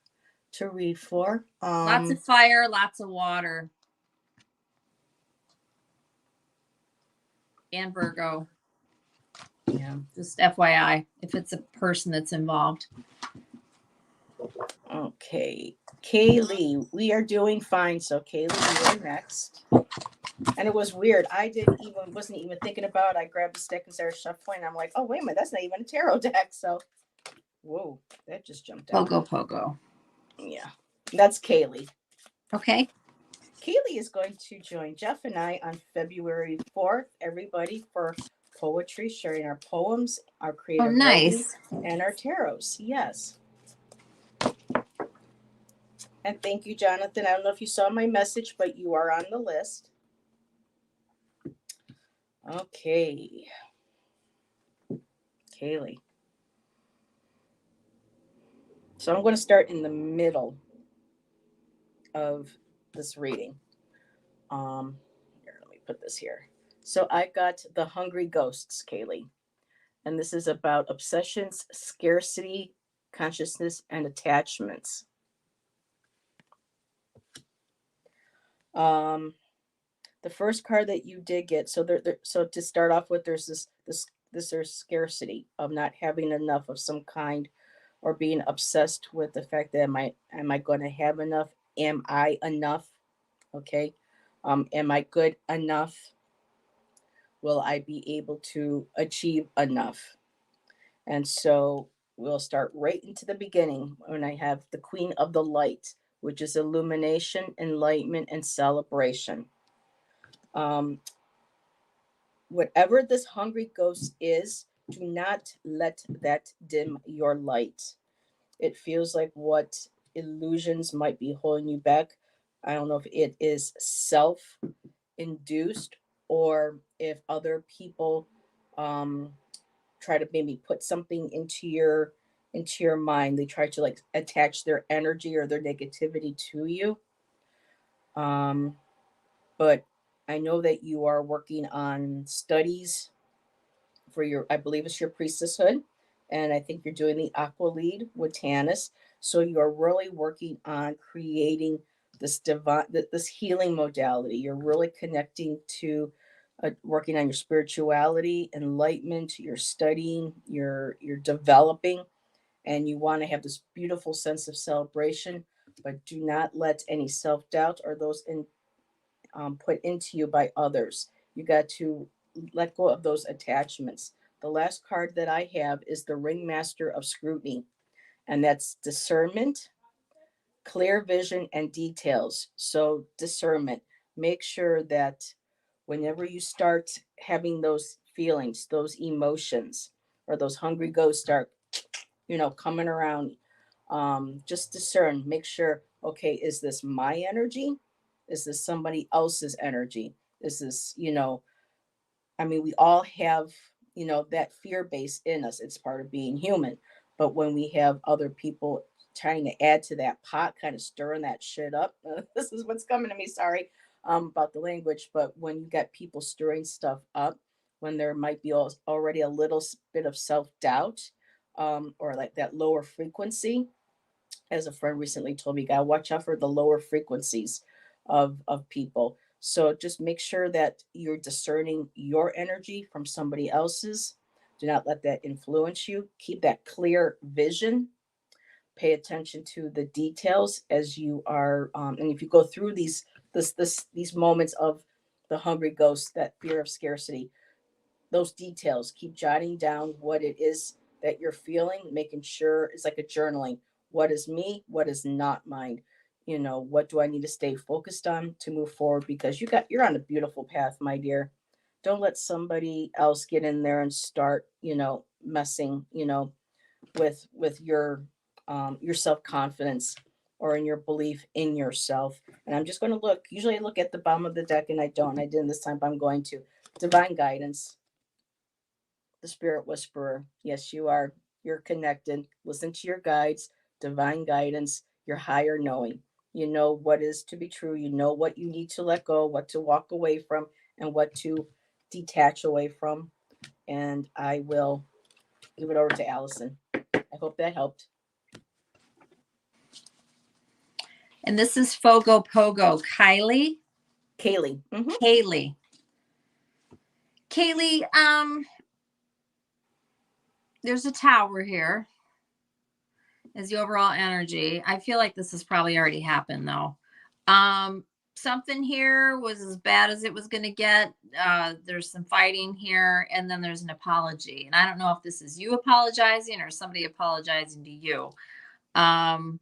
to read for. Lots of fire, lots of water. And Virgo. Yeah. Just FYI, if it's a person that's involved. Okay. Kaylee, we are doing fine. So Kaylee, you are next. And it was weird. I wasn't even thinking about it. I grabbed a stick and started shuffling. I'm like, oh, wait a minute. That's not even a tarot deck. So, whoa, that just jumped out. Pogo. Yeah. That's Kaylee. Okay. Kaylee is going to join Jeff and I on February 4th, everybody, for poetry, sharing our poems, our creative writing, and our tarots. Yes. And thank you, Jonathan. I don't know if you saw my message, but you are on the list. Okay. Kaylee. So I'm going to start in the middle of this reading. Here, let me put this here. So I got The Hungry Ghosts, Kaylee. And this is about obsessions, scarcity, consciousness, and attachments. The first card that you did get, so to start off with, there's there's scarcity of not having enough of some kind, or being obsessed with the fact that am I going to have enough? Am I enough? Okay. Am I good enough? Will I be able to achieve enough? And so we'll start right into the beginning when I have the Queen of the Light, which is illumination, enlightenment, and celebration. Whatever this hungry ghost is, do not let that dim your light. It feels like what illusions might be holding you back. I don't know if it is self-induced or if other people try to maybe put something into your mind. They try to like attach their energy or their negativity to you. But I know that you are working on studies for I believe it's your priestesshood. And I think you're doing the aqua lead with Tanis. So you're really working on creating this this healing modality. You're really connecting to working on your spirituality, enlightenment. You're studying, you're developing, and you want to have this beautiful sense of celebration, but do not let any self-doubt or those put into you by others. You got to let go of those attachments. The last card that I have is the Ringmaster of Scrutiny, and that's discernment, clear vision, and details. So discernment, make sure that whenever you start having those feelings, those emotions, or those hungry ghosts start, coming around, Just discern, make sure, okay, is this my energy? Is this somebody else's energy? Is this, I mean, we all have, that fear base in us. It's part of being human. But when we have other people trying to add to that pot, kind of stirring that shit up, this is what's coming to me. Sorry about the language. But when you get people stirring stuff up, when there might be already a little bit of self doubt, or like that lower frequency, as a friend recently told me, you gotta watch out for the lower frequencies of people. So just make sure that you're discerning your energy from somebody else's. Do not let that influence you. Keep that clear vision. Pay attention to the details as you are, and if you go through these moments of the hungry ghost, that fear of scarcity, those details, keep jotting down what it is that you're feeling, making sure it's like a journaling. What is me? What is not mine? What do I need to stay focused on to move forward? Because you're on a beautiful path, my dear. Don't let somebody else get in there and start, messing, with your self-confidence or in your belief in yourself. And I'm just going to look. Usually I look at the bottom of the deck and I don't. I didn't this time, but I'm going to. Divine guidance, the spirit whisperer. Yes, you are. You're connected. Listen to your guides, divine guidance, your higher knowing. You know what is to be true. You know what you need to let go, what to walk away from, and what to detach away from. And I will give it over to Allyson. I hope that helped. And this is Fogo Pogo. Kylie. Kaylee. Mm-hmm. Kaylee, there's a tower here as the overall energy. I feel like this has probably already happened though. Something here was as bad as it was going to get. There's some fighting here, and then there's an apology. And I don't know if this is you apologizing or somebody apologizing to you. I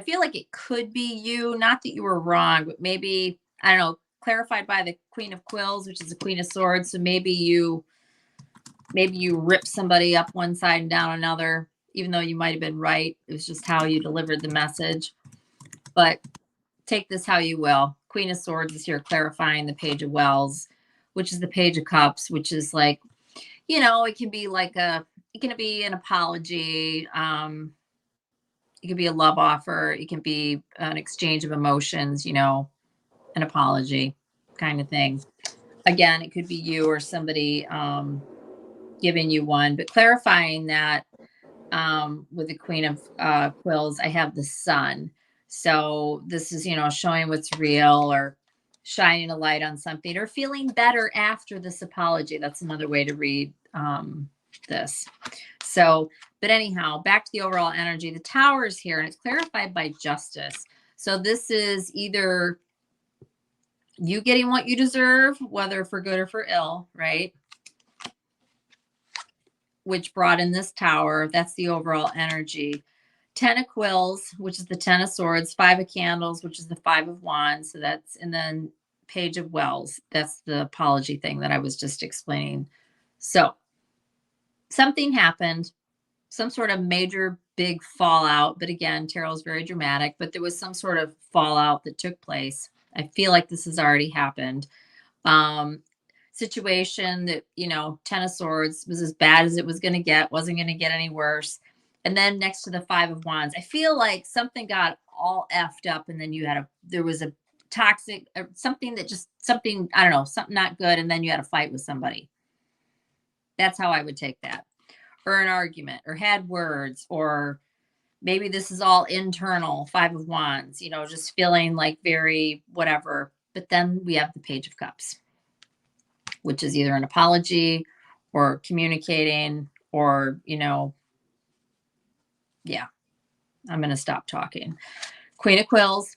feel like it could be you, not that you were wrong, but maybe, I don't know, clarified by the Queen of Quills, which is the Queen of Swords. So maybe you rip somebody up one side and down another, even though you might have been right. It was just how you delivered the message. But take this how you will. Queen of Swords is here clarifying the Page of Wells, which is the Page of Cups, which is like, it can be like it can be an apology. It can be a love offer. It can be an exchange of emotions, an apology kind of thing. Again, it could be you or somebody giving you one, but clarifying that with the Queen of Quills, I have the Sun. So this is, showing what's real or shining a light on something or feeling better after this apology. That's another way to read this. So, but anyhow, back to the overall energy. The Tower is here and it's clarified by Justice. So this is either you getting what you deserve, whether for good or for ill, right? Which brought in this Tower. That's the overall energy. 10 of Quills, which is the 10 of Swords, 5 of Candles, which is the 5 of Wands. So that's, and then Page of Wells. That's the apology thing that I was just explaining. So something happened, some sort of major big fallout. But again, tarot is very dramatic, but there was some sort of fallout that took place. I feel like this has already happened. Situation that, 10 of Swords was as bad as it was going to get, wasn't going to get any worse. And then next to the 5 of Wands, I feel like something got all effed up. And then there was a toxic, something, I don't know, something not good. And then you had a fight with somebody. That's how I would take that. Or an argument, or had words, or maybe this is all internal, 5 of Wands, just feeling like very whatever. But then we have the Page of Cups, which is either an apology or communicating or, yeah, I'm going to stop talking. Queen of Quills.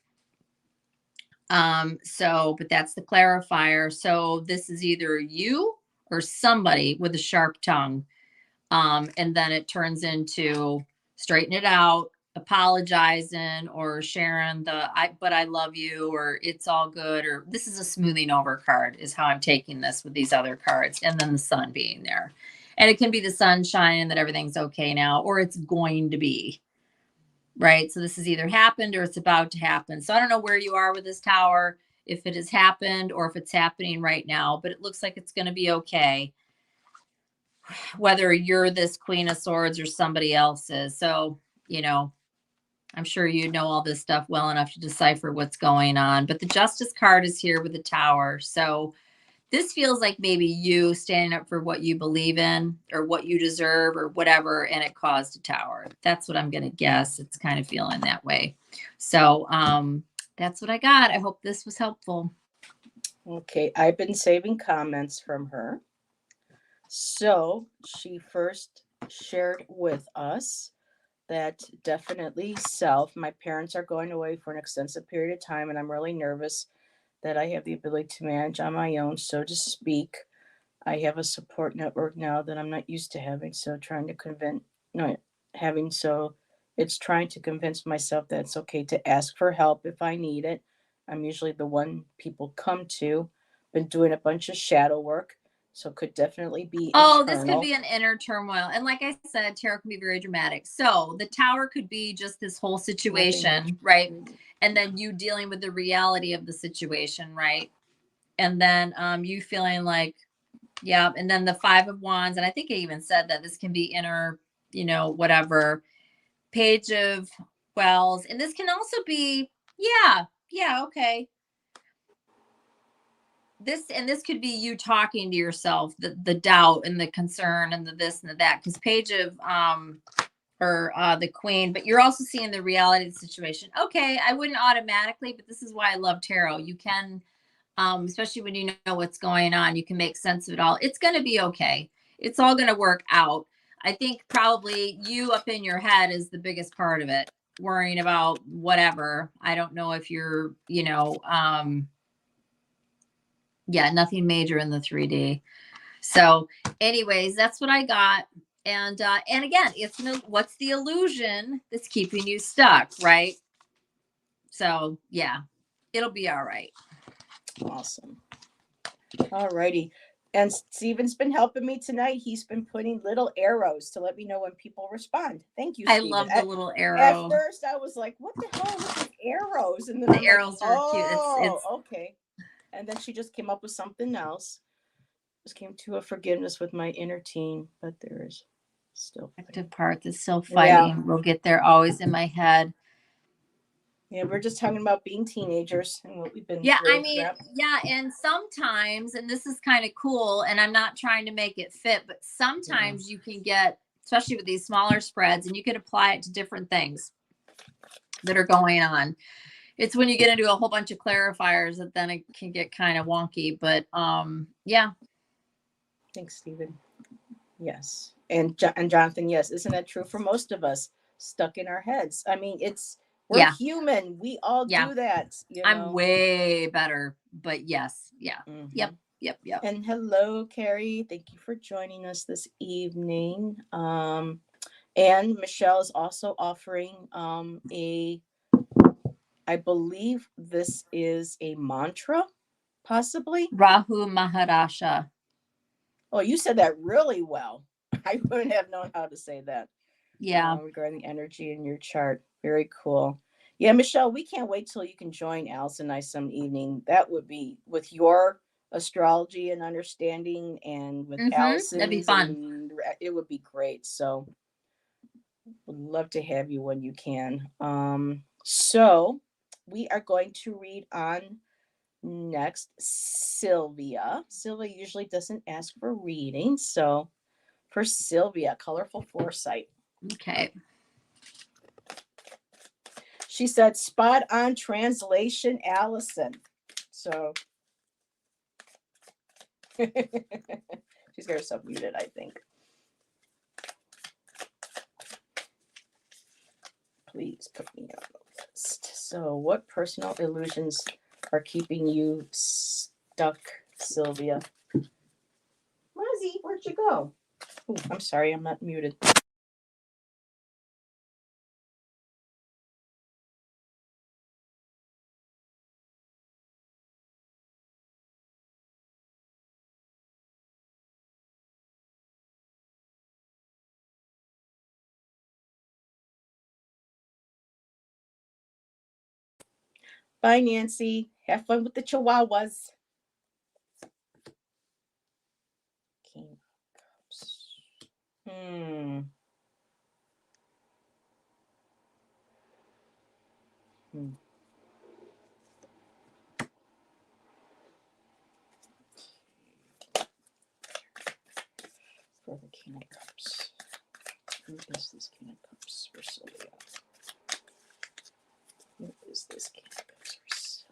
But that's the clarifier. So this is either you or somebody with a sharp tongue. And then it turns into straighten it out, apologizing, or sharing but I love you, or it's all good, or this is a smoothing over card is how I'm taking this with these other cards. And then the Sun being there. And it can be the sunshine and that everything's okay now, or it's going to be. Right. So this has either happened or it's about to happen. So I don't know where you are with this tower, if it has happened or if it's happening right now, but it looks like it's going to be okay. Whether you're this Queen of Swords or somebody else is. So, I'm sure you know all this stuff well enough to decipher what's going on. But the Justice card is here with the Tower. So this feels like maybe you standing up for what you believe in or what you deserve or whatever, and it caused a tower. That's what I'm going to guess. It's kind of feeling that way. So that's what I got. I hope this was helpful. Okay, I've been saving comments from her. So she first shared with us that definitely self. My parents are going away for an extensive period of time, and I'm really nervous that I have the ability to manage on my own, so to speak. I have a support network now that I'm not used to having, so trying to convince, no, having, so it's trying to convince myself that it's okay to ask for help if I need it. I'm usually the one people come to. Been doing a bunch of shadow work, so could definitely be Oh, this could internal. be an inner turmoil. And like I said, tarot can be very dramatic. So the tower could be just this whole situation, right? And then you dealing with the reality of the situation, right? And then you feeling like, yeah. And then the 5 of Wands. And I think I even said that this can be inner, whatever. Page of Wells. And this can also be, yeah, okay. This could be you talking to yourself, the doubt and the concern and the this and the that, because page of or the Queen, but you're also seeing the reality of the situation. Okay, I wouldn't automatically, but this is why I love tarot. You can especially when you know what's going on, you can make sense of it all. It's going to be okay. It's all going to work out. I think probably you up in your head is the biggest part of it, worrying about whatever. I don't know if you're, yeah, nothing major in the 3D. So anyways, that's what I got. And again, what's the illusion that's keeping you stuck, right? So yeah, it'll be all right. Awesome. All righty. And Steven's been helping me tonight. He's been putting little arrows to let me know when people respond. Thank you, I Steven. love the little arrow. At first, I was like, what the hell are these arrows? And then the I'm arrows like, are cute. It's okay. And then she just came up with something else. Just came to a forgiveness with my inner teen, but there's still active part that's still fighting. Yeah. We'll get there, always in my head. Yeah, we're just talking about being teenagers and what we've been Yeah, through. I mean, yeah, and sometimes, and this is kind of cool, and I'm not trying to make it fit, but sometimes you can get, especially with these smaller spreads, and you can apply it to different things that are going on. It's when you get into a whole bunch of clarifiers that then it can get kind of wonky, but yeah. Thanks, Stephen. Yes. And Jonathan, yes, isn't that true for most of us? Stuck in our heads. I mean, we're human. We all do that. I'm way better, but yes. Yeah. Mm-hmm. Yep. And hello, Carrie. Thank you for joining us this evening. And Michelle is also offering I believe this is a mantra, possibly. Rahu Maharaja. Oh, you said that really well. I wouldn't have known how to say that. Yeah. Regarding energy in your chart. Very cool. Yeah, Michelle, we can't wait till you can join Allyson and I some evening. That would be with your astrology and understanding, and with Allison's. That'd be fun. It would be great. So would love to have you when you can. So we are going to read on next Sylvia. Sylvia usually doesn't ask for reading. So for Sylvia, Colorful Foresight. Okay. She said, spot on translation, Allyson. So she's got herself muted, I think. Please put me on the list. So what personal illusions are keeping you stuck, Sylvia? Lizzie, where'd you go? Oh, I'm sorry, I'm not muted. Bye, Nancy. Have fun with the chihuahuas. King of Cups. Hmm. For the King of Cups. Who is this King of Cups for Sylvia? Who is this King of Cups for Sylvia?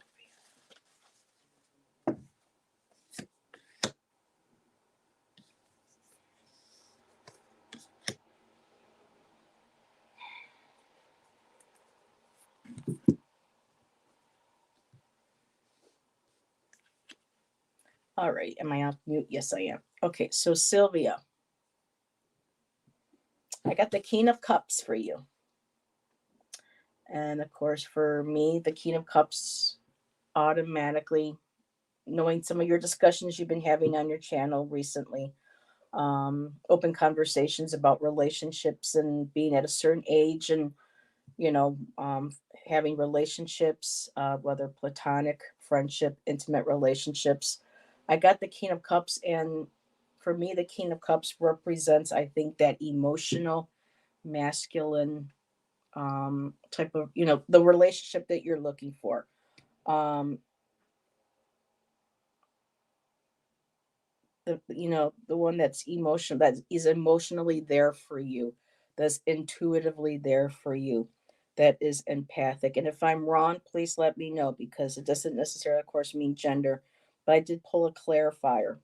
All right, am I off mute? Yes, I am. Okay, so Sylvia, I got the King of Cups for you. And of course, for me, the King of Cups automatically, knowing some of your discussions you've been having on your channel recently, open conversations about relationships and being at a certain age and, you know, having relationships, whether platonic, friendship, intimate relationships. I got the King of Cups, and for me, the King of Cups represents, I think, that emotional, masculine type of, the relationship that you're looking for. Um, the one that's emotional, that is emotionally there for you, that's intuitively there for you, that is empathic. And if I'm wrong, please let me know, because it doesn't necessarily, of course, mean gender, but I did pull a clarifier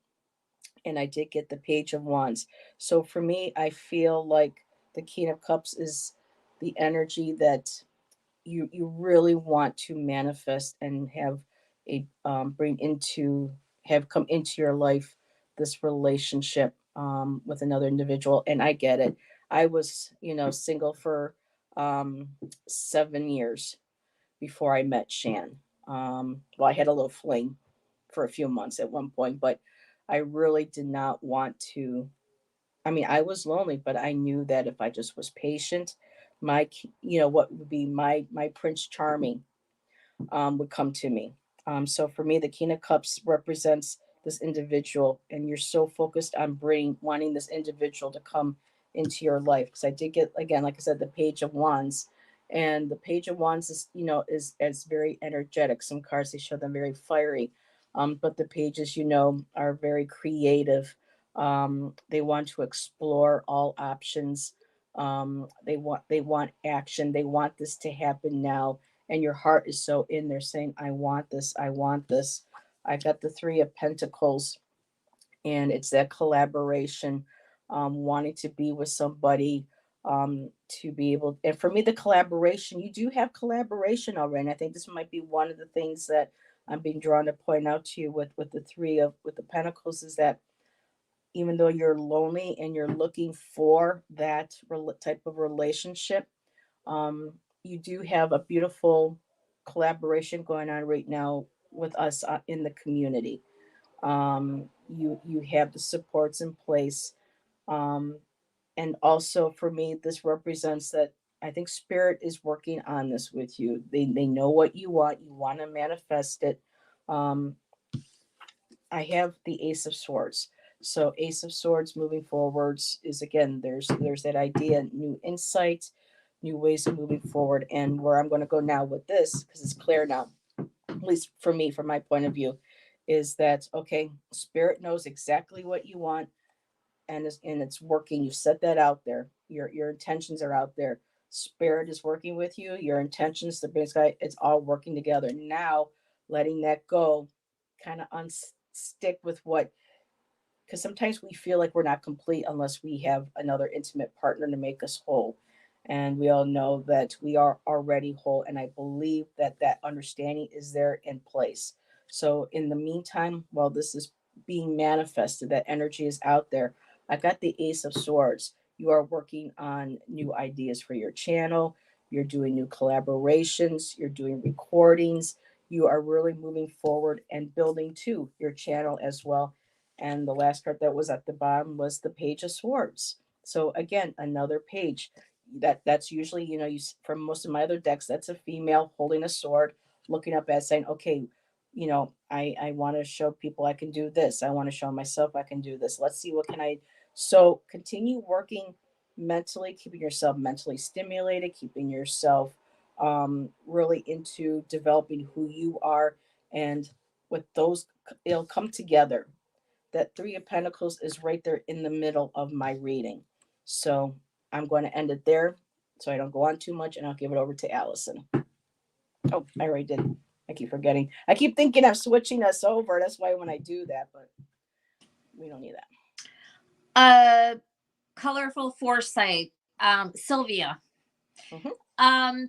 and I did get the Page of Wands. So for me, I feel like the King of Cups is the energy that you really want to manifest and have a bring into, have come into your life, this relationship with another individual. And I get it. I was single for 7 years before I met Shan. Well, I had a little fling for a few months at one point, but I really did not want to. I mean, I was lonely, but I knew that if I just was patient, my, what would be my Prince Charming would come to me. So for me, the King of Cups represents this individual, and you're so focused on wanting this individual to come into your life. Because I did get, again, like I said, the Page of Wands, and the Page of Wands is, is very energetic. Some cards, they show them very fiery, but the pages, are very creative. They want to explore all options. They want action. They want this to happen now, and your heart is so in there saying, I want this, I want this. I got the Three of Pentacles, and it's that collaboration, wanting to be with somebody, to be able, and for me, the collaboration, you do have collaboration already. And I think this might be one of the things that I'm being drawn to point out to you with the Pentacles, is that even though you're lonely and you're looking for that type of relationship, um, you do have a beautiful collaboration going on right now with us in the community. You have the supports in place, um, and also for me, this represents that I think Spirit is working on this with you. They know what you want. You want to manifest it. Um, I have the Ace of Swords. So Ace of Swords moving forwards is, again, there's that idea, new insight, new ways of moving forward. And where I'm going to go now with this, because it's clear now, at least for me, from my point of view, is that, okay, Spirit knows exactly what you want, and it's working. You set that out there. Your intentions are out there. Spirit is working with you. Your intentions, the big sky, it's all working together. Now, letting that go, kind of unstick with what, because sometimes we feel like we're not complete unless we have another intimate partner to make us whole. And we all know that we are already whole. And I believe that that understanding is there in place. So, in the meantime, while this is being manifested, that energy is out there. I got the Ace of Swords. You are working on new ideas for your channel. You're doing new collaborations. You're doing recordings. You are really moving forward and building to your channel as well. And the last card that was at the bottom was the Page of Swords. So again, another page. That's usually, from most of my other decks, that's a female holding a sword, looking up at saying, okay, I want to show people I can do this. I want to show myself I can do this. Let's see what can I. So continue working mentally, keeping yourself mentally stimulated, keeping yourself really into developing who you are. And with those, it'll come together. That Three of Pentacles is right there in the middle of my reading. So I'm going to end it there so I don't go on too much, and I'll give it over to Allyson. Oh, I already did. I keep forgetting. I keep thinking I'm switching us over. That's why when I do that, but we don't need that. Colorful foresight. Sylvia. Mm-hmm.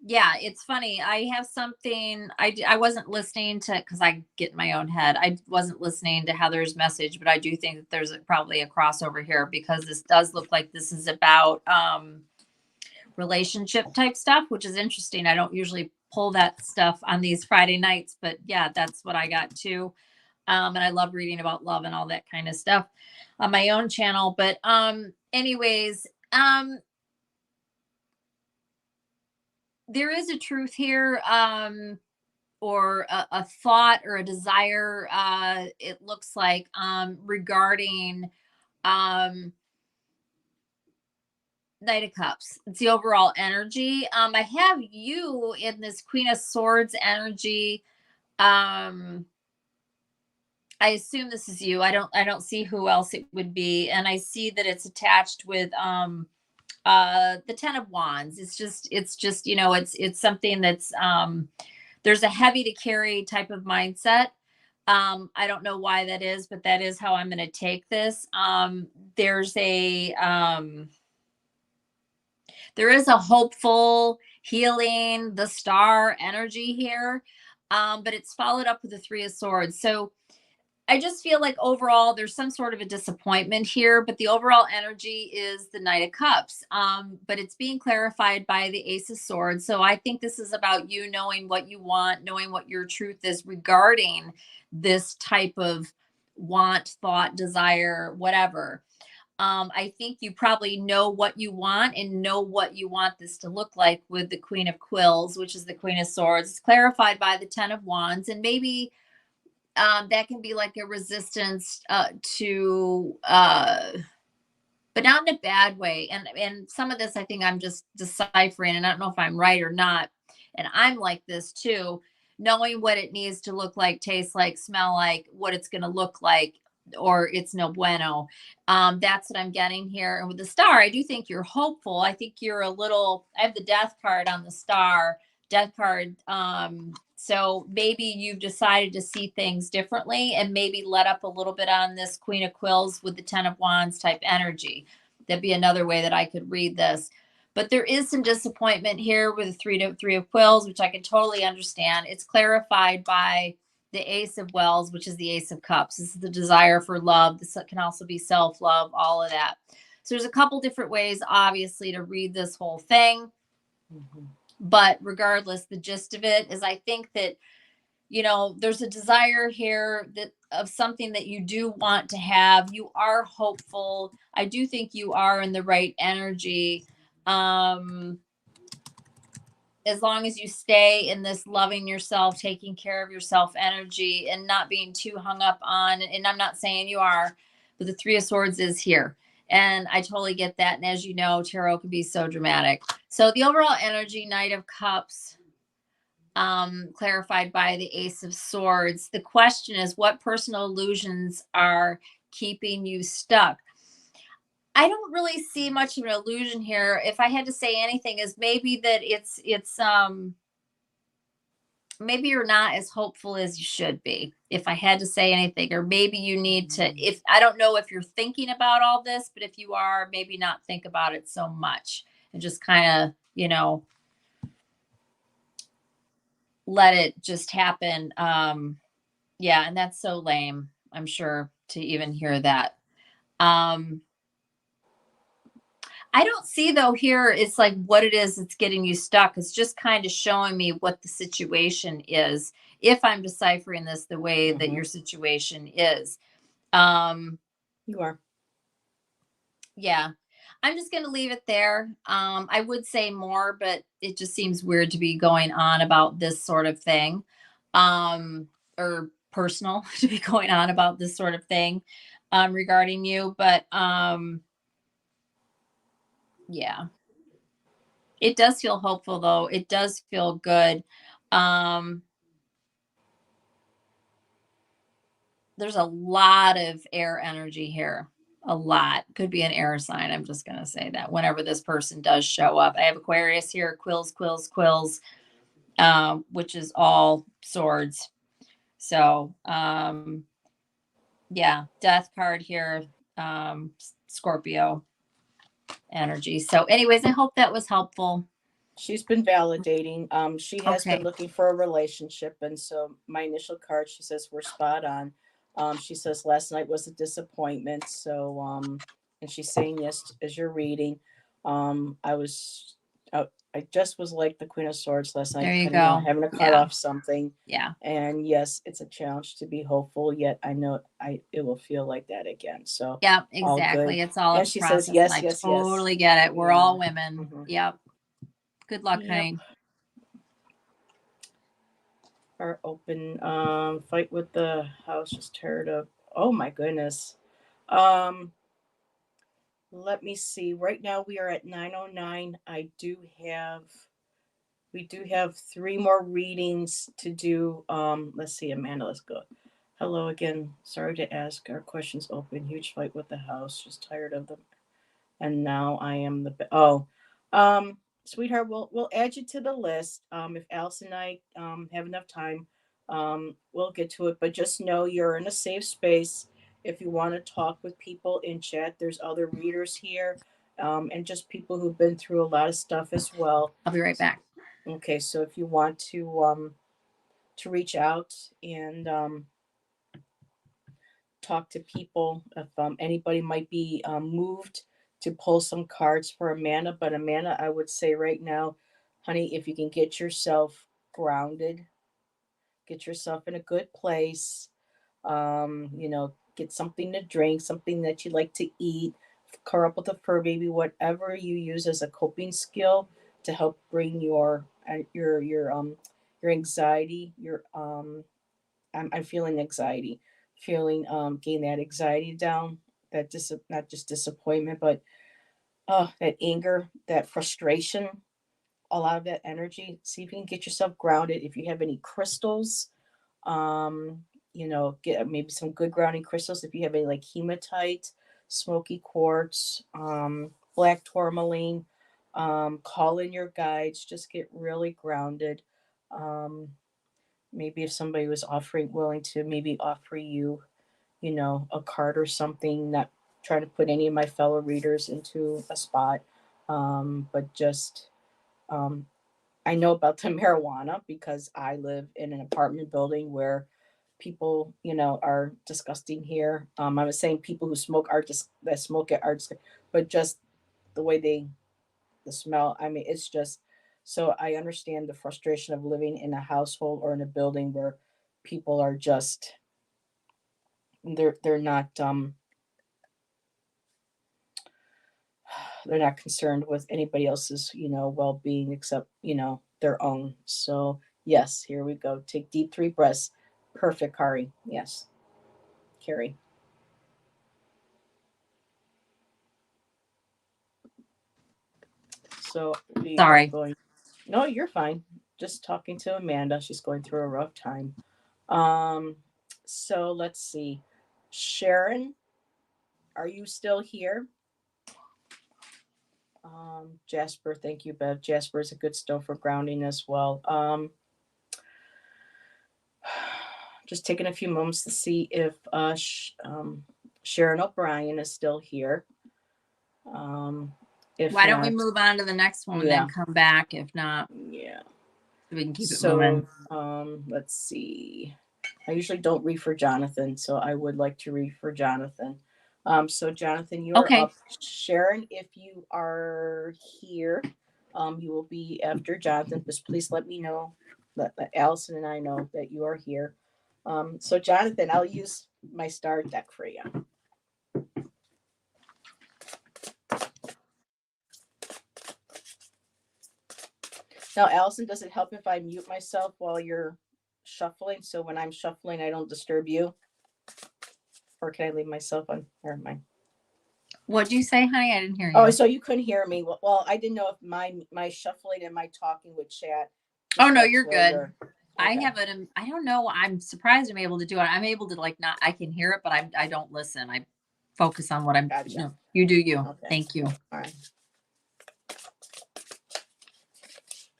Yeah, it's funny. I have something. I wasn't listening to, because I get in my own head. I wasn't listening to Heather's message, but I do think that there's probably a crossover here, because this does look like this is about relationship type stuff, which is interesting. I don't usually pull that stuff on these Friday nights, but yeah, that's what I got too. And I love reading about love and all that kind of stuff on my own channel. But anyways, there is a truth here, or a thought or a desire, it looks like, regarding Knight of Cups. It's the overall energy. I have you in this Queen of Swords energy. I assume this is you. I don't see who else it would be. And I see that it's attached with the Ten of Wands. It's just it's something that's there's a heavy to carry type of mindset. I don't know why that is, but that is how I'm going to take this. There is a hopeful, healing, the star energy here, but it's followed up with the Three of Swords. So I just feel like overall there's some sort of a disappointment here, but the overall energy is the Knight of Cups. But it's being clarified by the Ace of Swords. So I think this is about you knowing what you want, knowing what your truth is regarding this type of want, thought, desire, whatever. I think you probably know what you want and know what you want this to look like with the Queen of Quills, which is the Queen of Swords. It's clarified by the Ten of Wands, and maybe that can be like a resistance to but not in a bad way. And some of this I think I'm just deciphering, and I don't know if I'm right or not. And I'm like this too, knowing what it needs to look like, taste like, smell like, what it's going to look like, or it's no bueno. That's what I'm getting here. And with the star, I do think you're hopeful. I think you're a little, I have the death card on the star, death card. So maybe you've decided to see things differently and maybe let up a little bit on this Queen of Quills with the Ten of Wands type energy. That'd be another way that I could read this. But there is some disappointment here with the three of Quills, which I can totally understand. It's clarified by the Ace of Wells, which is the Ace of Cups. This is the desire for love. This can also be self-love, all of that. So there's a couple different ways, obviously, to read this whole thing. Mm-hmm. But regardless, the gist of it is I think that, there's a desire here that of something that you do want to have. You are hopeful. I do think you are in the right energy. As long as you stay in this loving yourself, taking care of yourself energy, and not being too hung up on, and I'm not saying you are, but the Three of Swords is here. And I totally get that. And as you know, tarot can be so dramatic. So the overall energy, Knight of Cups, clarified by the Ace of Swords. The question is, what personal illusions are keeping you stuck? I don't really see much of an illusion here. If I had to say anything, is maybe that it's maybe you're not as hopeful as you should be, if I had to say anything. Or maybe you need to, if I don't know if you're thinking about all this, but if you are, maybe not think about it so much and just kind of, let it just happen. Yeah, and that's so lame, I'm sure, to even hear that. I don't see though here it's like what it is that's getting you stuck. It's just kind of showing me what the situation is, if I'm deciphering this the way that your situation is. You are. Yeah. I'm just going to leave it there. I would say more, but it just seems weird to be going on about this sort of thing. Or personal to be going on about this sort of thing regarding you. But yeah, it does feel hopeful though. It does feel good. Um, there's a lot of air energy here. A lot. Could be an air sign. I'm just going to say that whenever this person does show up. I have Aquarius here, quills, quills, quills, which is all swords. So, yeah, death card here, Scorpio energy. So, anyways, I hope that was helpful. She's been validating. She has been Okay. looking for a relationship, and so my initial card, she says we're spot on. She says last night was a disappointment. So, and she's saying yes as you're reading. I was, I just was like the Queen of Swords last night, There you kind of, go. having to cut Yeah. off something. Yeah. And yes, it's a challenge to be hopeful. Yet I know it will feel like that again. So Yeah, all good. exactly. It's all a And she says process, and yes, I yes, yes. totally get it. We're Yeah. all women. Mm-hmm. Yep. Good luck, Yep. honey. Are open. Fight with the house is tired of. Oh my goodness. Um, let me see. Right now we are at 9:09. We do have 3 more readings to do. Let's see, Amanda, let's go. Hello again. Sorry to ask. Our questions open. Huge fight with the house. Just tired of them. And now I am sweetheart, we'll add you to the list. If Allyson and I have enough time, we'll get to it. But just know you're in a safe space. If you want to talk with people in chat, there's other readers here, and just people who've been through a lot of stuff as well. I'll be right back. Okay, so if you want to reach out and talk to people, if anybody might be moved to pull some cards for Amanda. But Amanda, I would say right now, honey, if you can get yourself grounded, get yourself in a good place, get something to drink, something that you like to eat, curl up with a fur baby, whatever you use as a coping skill to help bring your anxiety, I'm feeling anxiety, feeling gain that anxiety down, not just disappointment, but that anger, that frustration, a lot of that energy. See if you can get yourself grounded. If you have any crystals, um, get maybe some good grounding crystals. If you have any like hematite, smoky quartz, black tourmaline, call in your guides. Just get really grounded. Um, Maybe if somebody was willing to maybe offer you, a card or something, not trying to put any of my fellow readers into a spot, but just, um, I know about the marijuana because I live in an apartment building where people, are disgusting here. I was saying people who smoke that smoke it but just the way the smell. I mean, it's just, so I understand the frustration of living in a household or in a building where people are just, they're not they're not concerned with anybody else's, well-being except, their own. So yes, here we go. Take deep 3 breaths. Perfect, Kari. Yes, Carrie. So we are Sorry. going. No, you're fine. Just talking to Amanda. She's going through a rough time. Um, so let's see. Sharon, are you still here? Jasper, thank you, Bev. Jasper is a good stone for grounding as well. Just taking a few moments to see if Sharon O'Brien is still here. If Why don't we not, move on to the next one and yeah, then come back? If not, yeah. we can keep it So, moving. let's see. I usually don't read for Jonathan, so I would like to read for Jonathan. So Jonathan, you are Okay. up. Sharon, if you are here, you will be after Jonathan. Just please let me know, let Allyson and I know that you are here. So Jonathan, I'll use my star deck for you. Now, Allison, does it help if I mute myself while you're shuffling? So when I'm shuffling, I don't disturb you? Or can I leave myself on? Never mind. What'd you say, honey? I didn't hear you. Oh, so you couldn't hear me. Well, I didn't know if my shuffling and my talking would chat. Oh, no, you're good. Okay. I have it. I don't know. I'm surprised I'm able to do it. I'm able to not, I can hear it, but I don't listen. I focus on what I'm, Gotcha. no, you do you. Okay. Thank you. All right.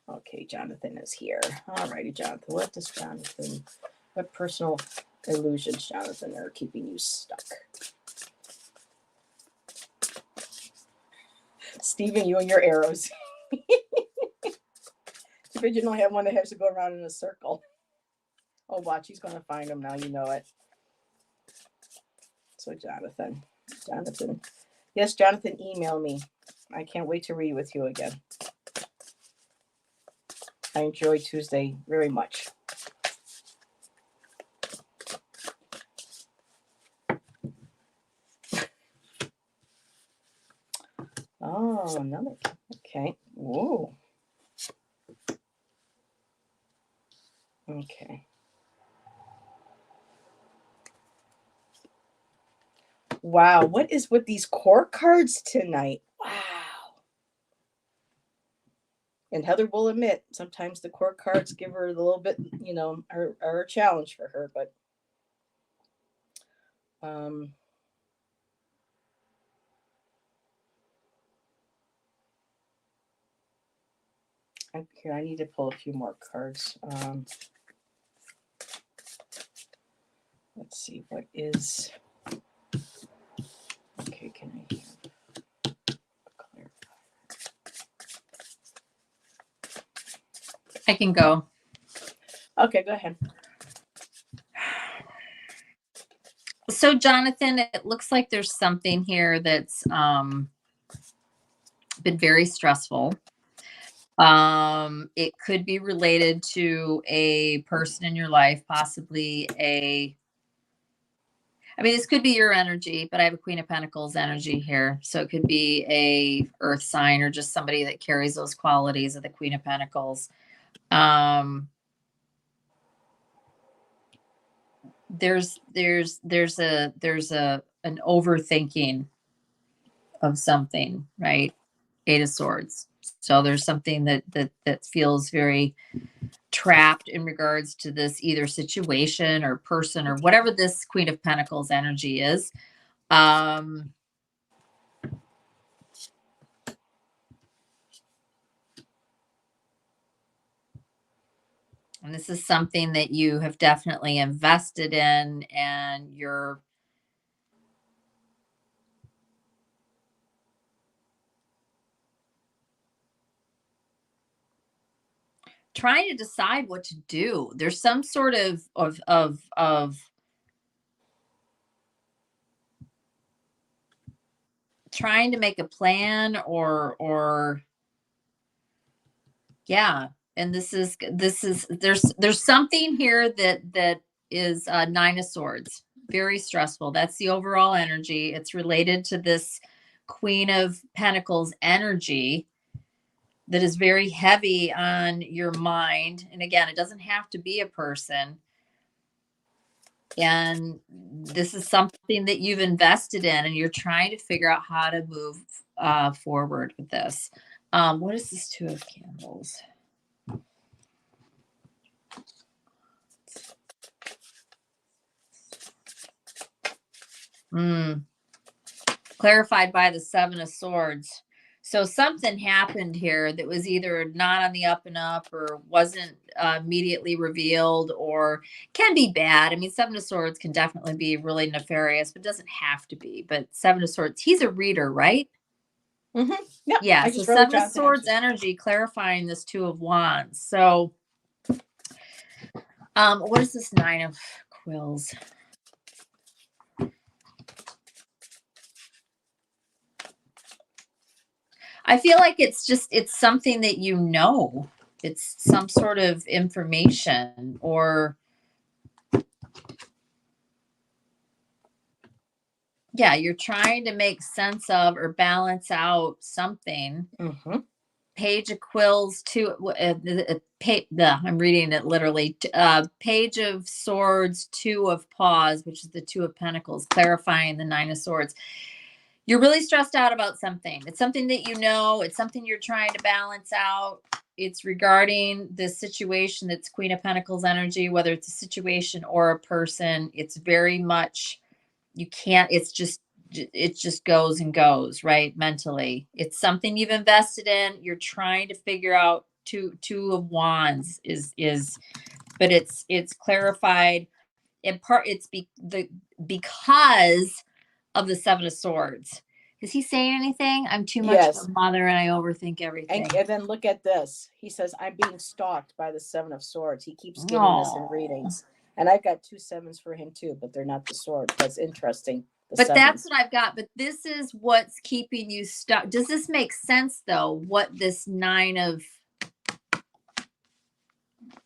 Okay, Jonathan is here. All righty, Jonathan. What personal illusions, Jonathan, are keeping you stuck? Stephen, you and your arrows. Too bad you don't have one that has to go around in a circle. Oh, watch, he's going to find them now. You know it. So, Jonathan. Yes, Jonathan, email me. I can't wait to read with you again. I enjoy Tuesday very much. Oh, another. Okay. Whoa. Okay. Wow. What is with these court cards tonight? Wow. And Heather will admit, sometimes the court cards give her a little bit, are a challenge for her, but here, I need to pull a few more cards. Let's see, what is, okay, can I clarify? I can go. Okay, go ahead. So, Jonathan, it looks like there's something here that's been very stressful. It could be related to a person in your life, possibly this could be your energy, but I have a Queen of Pentacles energy here. So it could be a earth sign or just somebody that carries those qualities of the Queen of Pentacles. There's an overthinking of something, right? Eight of Swords. So there's something that feels very trapped in regards to this either situation or person or whatever this Queen of Pentacles energy is. And this is something that you have definitely invested in, and you're trying to decide what to do. There's some sort of trying to make a plan or yeah. And this is there's something here that is Nine of Swords, very stressful. That's the overall energy. It's related to this Queen of Pentacles energy that is very heavy on your mind. And again, it doesn't have to be a person. And this is something that you've invested in, and you're trying to figure out how to move forward with this. What is this Two of Candles? Clarified by the Seven of Swords. So something happened here that was either not on the up and up or wasn't immediately revealed, or can be bad. I mean, Seven of Swords can definitely be really nefarious, but doesn't have to be. But Seven of Swords, he's a reader, right? Mm-hmm. Yep. Yeah. So Seven of Swords energy clarifying this Two of Wands. So what is this Nine of Quills? I feel like it's something that it's some sort of information, or yeah, you're trying to make sense of or balance out something. Mm-hmm. Page of Quills, I'm reading it literally. Page of Swords, Two of Paws, which is the Two of Pentacles, clarifying the Nine of Swords. You're really stressed out about something. It's something that you know. It's something you're trying to balance out. It's regarding the situation that's Queen of Pentacles energy, whether it's a situation or a person. It's very much, you can't, it just goes and goes, right? Mentally. It's something you've invested in. You're trying to figure out. Two of Wands but it's clarified in part. It's because of the Seven of Swords. Is he saying anything? I'm too much of Yes. a mother and I overthink everything. And then look at this. He says, I'm being stalked by the Seven of Swords. He keeps getting this in readings. And I've got 2 sevens for him too, but they're not the swords. That's interesting. But that's what I've got. But this is what's keeping you stuck. Does this make sense though? What this Nine of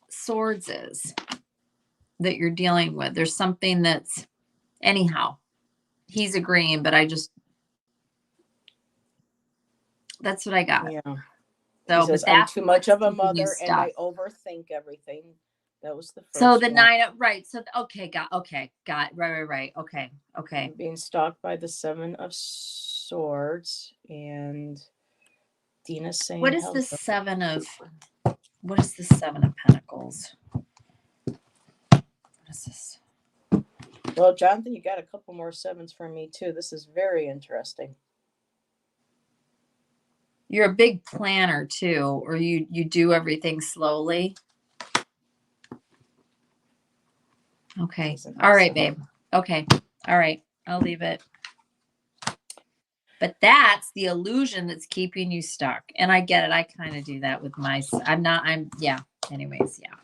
Swords is that you're dealing with? There's something that's, anyhow, he's agreeing, but that's what I got. Yeah. So he says, I'm too much of a mother and I overthink everything. That was the first. So the Nine of, right. So, okay. Got right. Okay. I'm being stalked by the Seven of Swords, and Dina's saying, what is the Seven of Pentacles? What is this? Well, Jonathan, you got a couple more sevens for me too. This is very interesting. You're a big planner too, or you do everything slowly. Okay. All right, babe. Okay. All right. I'll leave it. But that's the illusion that's keeping you stuck. And I get it. I kind of do that with anyways. Yeah.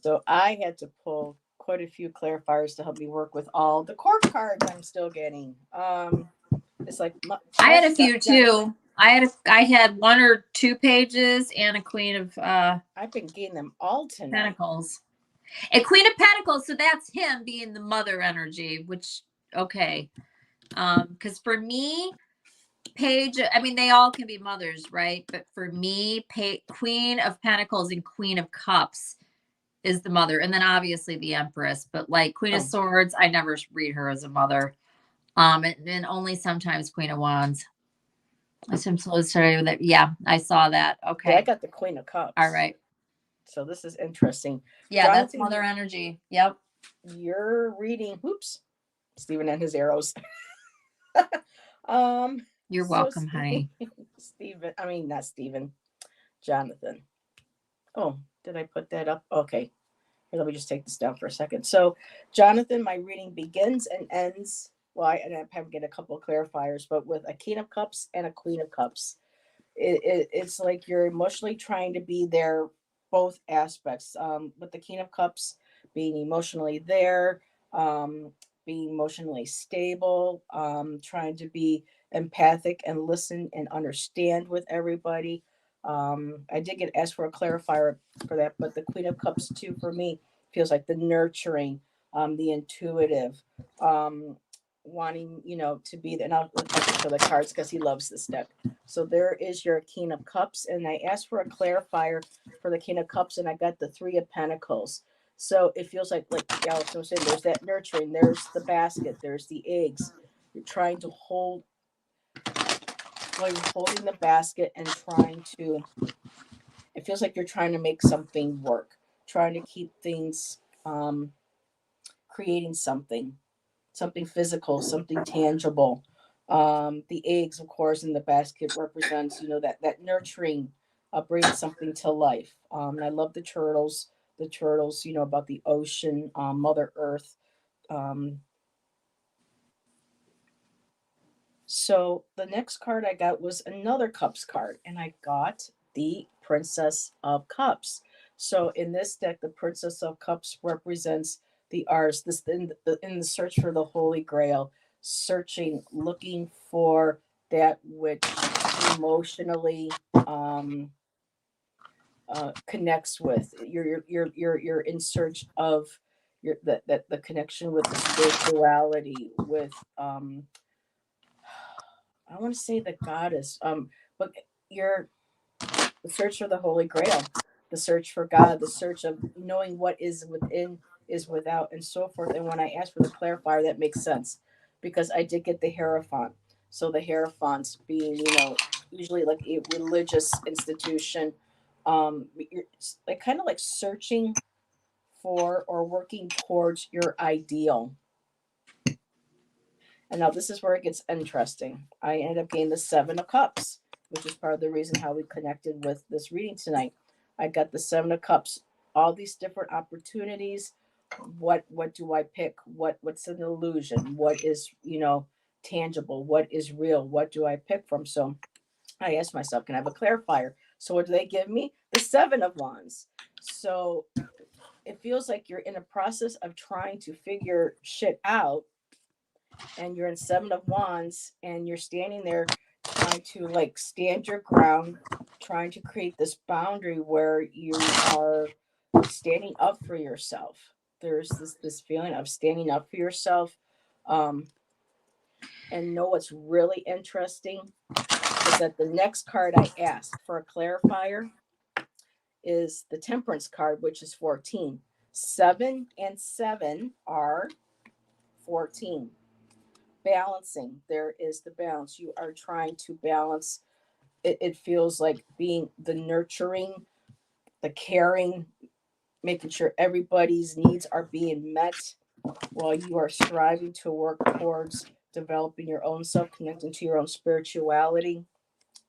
So I had to pull quite a few clarifiers to help me work with all the court cards I'm still getting. It's like I had a few too. I had 1 or 2 pages and a Queen of I've been getting them all tonight. Pentacles. A Queen of Pentacles, so that's him being the mother energy, which okay. Because for me, they all can be mothers, right? But for me, Queen of Pentacles and Queen of Cups is the mother, and then obviously the Empress. But like Queen of Swords, I never read her as a mother. And only sometimes Queen of Wands. I'm so sorry with that. Yeah, I saw that. Okay. Yeah, I got the Queen of Cups. All right. So this is interesting. Yeah, Jonathan, that's mother energy. Yep. You're reading. Whoops. Stephen and his arrows. You're welcome, honey. Not Stephen. Jonathan. Oh, did I put that up? Okay. Here, let me just take this down for a second. So, Jonathan, my reading begins and ends. Well, I have to get a couple of clarifiers, but with a King of Cups and a Queen of Cups, it's like you're emotionally trying to be there, both aspects. With the King of Cups being emotionally there, being emotionally stable, trying to be empathic and listen and understand with everybody. I did get asked for a clarifier for that, but the Queen of Cups too, for me, feels like the nurturing, the intuitive, wanting, to be there. And I'll look for the cards because he loves this deck. So there is your King of Cups. And I asked for a clarifier for the King of Cups, and I got the Three of Pentacles. So it feels like Allyson was saying, there's that nurturing, there's the basket, there's the eggs. You're trying to hold, while you're holding the basket and it feels like you're trying to make something work, trying to keep things, creating something physical, something tangible. The eggs, of course, in the basket represents, that nurturing, bringing something to life. And I love the turtles, about the ocean, Mother Earth. So the next card I got was another Cups card, and I got the Princess of Cups. So in this deck, the Princess of Cups represents the arts, this in the search for the Holy Grail, searching, looking for that which emotionally connects with. You're in search of the connection with the spirituality, with I want to say the goddess, but you're the search for the Holy Grail, the search for God, the search of knowing what is within is without, and so forth. And when I asked for the clarifier, that makes sense because I did get the Hierophant. So the Hierophants being, usually like a religious institution, you're like kind of like searching for or working towards your ideal. And now this is where it gets interesting. I ended up getting the Seven of Cups, which is part of the reason how we connected with this reading tonight. I got the Seven of Cups, all these different opportunities. What do I pick? What's an illusion? What is, tangible? What is real? What do I pick from? So I asked myself, can I have a clarifier? So what do they give me? The Seven of Wands. So it feels like you're in a process of trying to figure shit out, and you're in Seven of Wands and you're standing there trying to like stand your ground, trying to create this boundary where you are standing up for yourself. There's this feeling of standing up for yourself. And know what's really interesting is that the next card I asked for a clarifier is the Temperance card, which is 14. 7 and 7 are 14. Balancing. There is the balance. You are trying to balance. It feels like being the nurturing, the caring, making sure everybody's needs are being met while you are striving to work towards developing your own self, connecting to your own spirituality,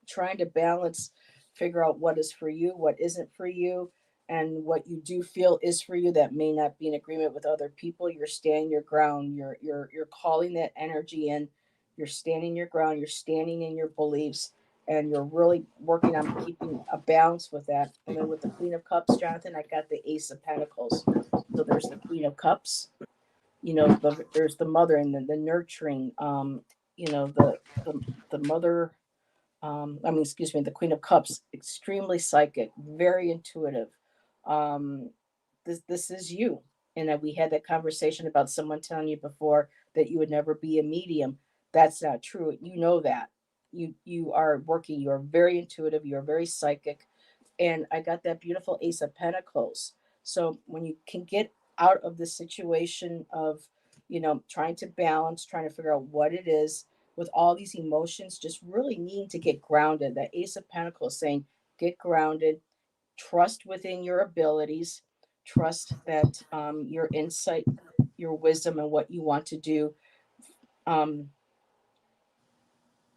trying to balance, figure out what is for you, what isn't for you, and what you do feel is for you that may not be in agreement with other people. You're standing your ground. You're calling that energy in. You're standing your ground. You're standing in your beliefs, and you're really working on keeping a balance with that. And then with the Queen of Cups, Jonathan, I got the Ace of Pentacles. So there's the Queen of Cups. There's the mother and the nurturing. The mother. Excuse me, the Queen of Cups, extremely psychic, very intuitive. Um, this is you. And we had that conversation about someone telling you before that you would never be a medium. That's not true. You know that. You are working, you are very intuitive, you are very psychic. And I got that beautiful Ace of Pentacles. So when you can get out of the situation of, trying to balance, trying to figure out what it is with all these emotions, just really needing to get grounded. That Ace of Pentacles saying, get grounded, trust within your abilities, trust that your insight, your wisdom, and what you want to do.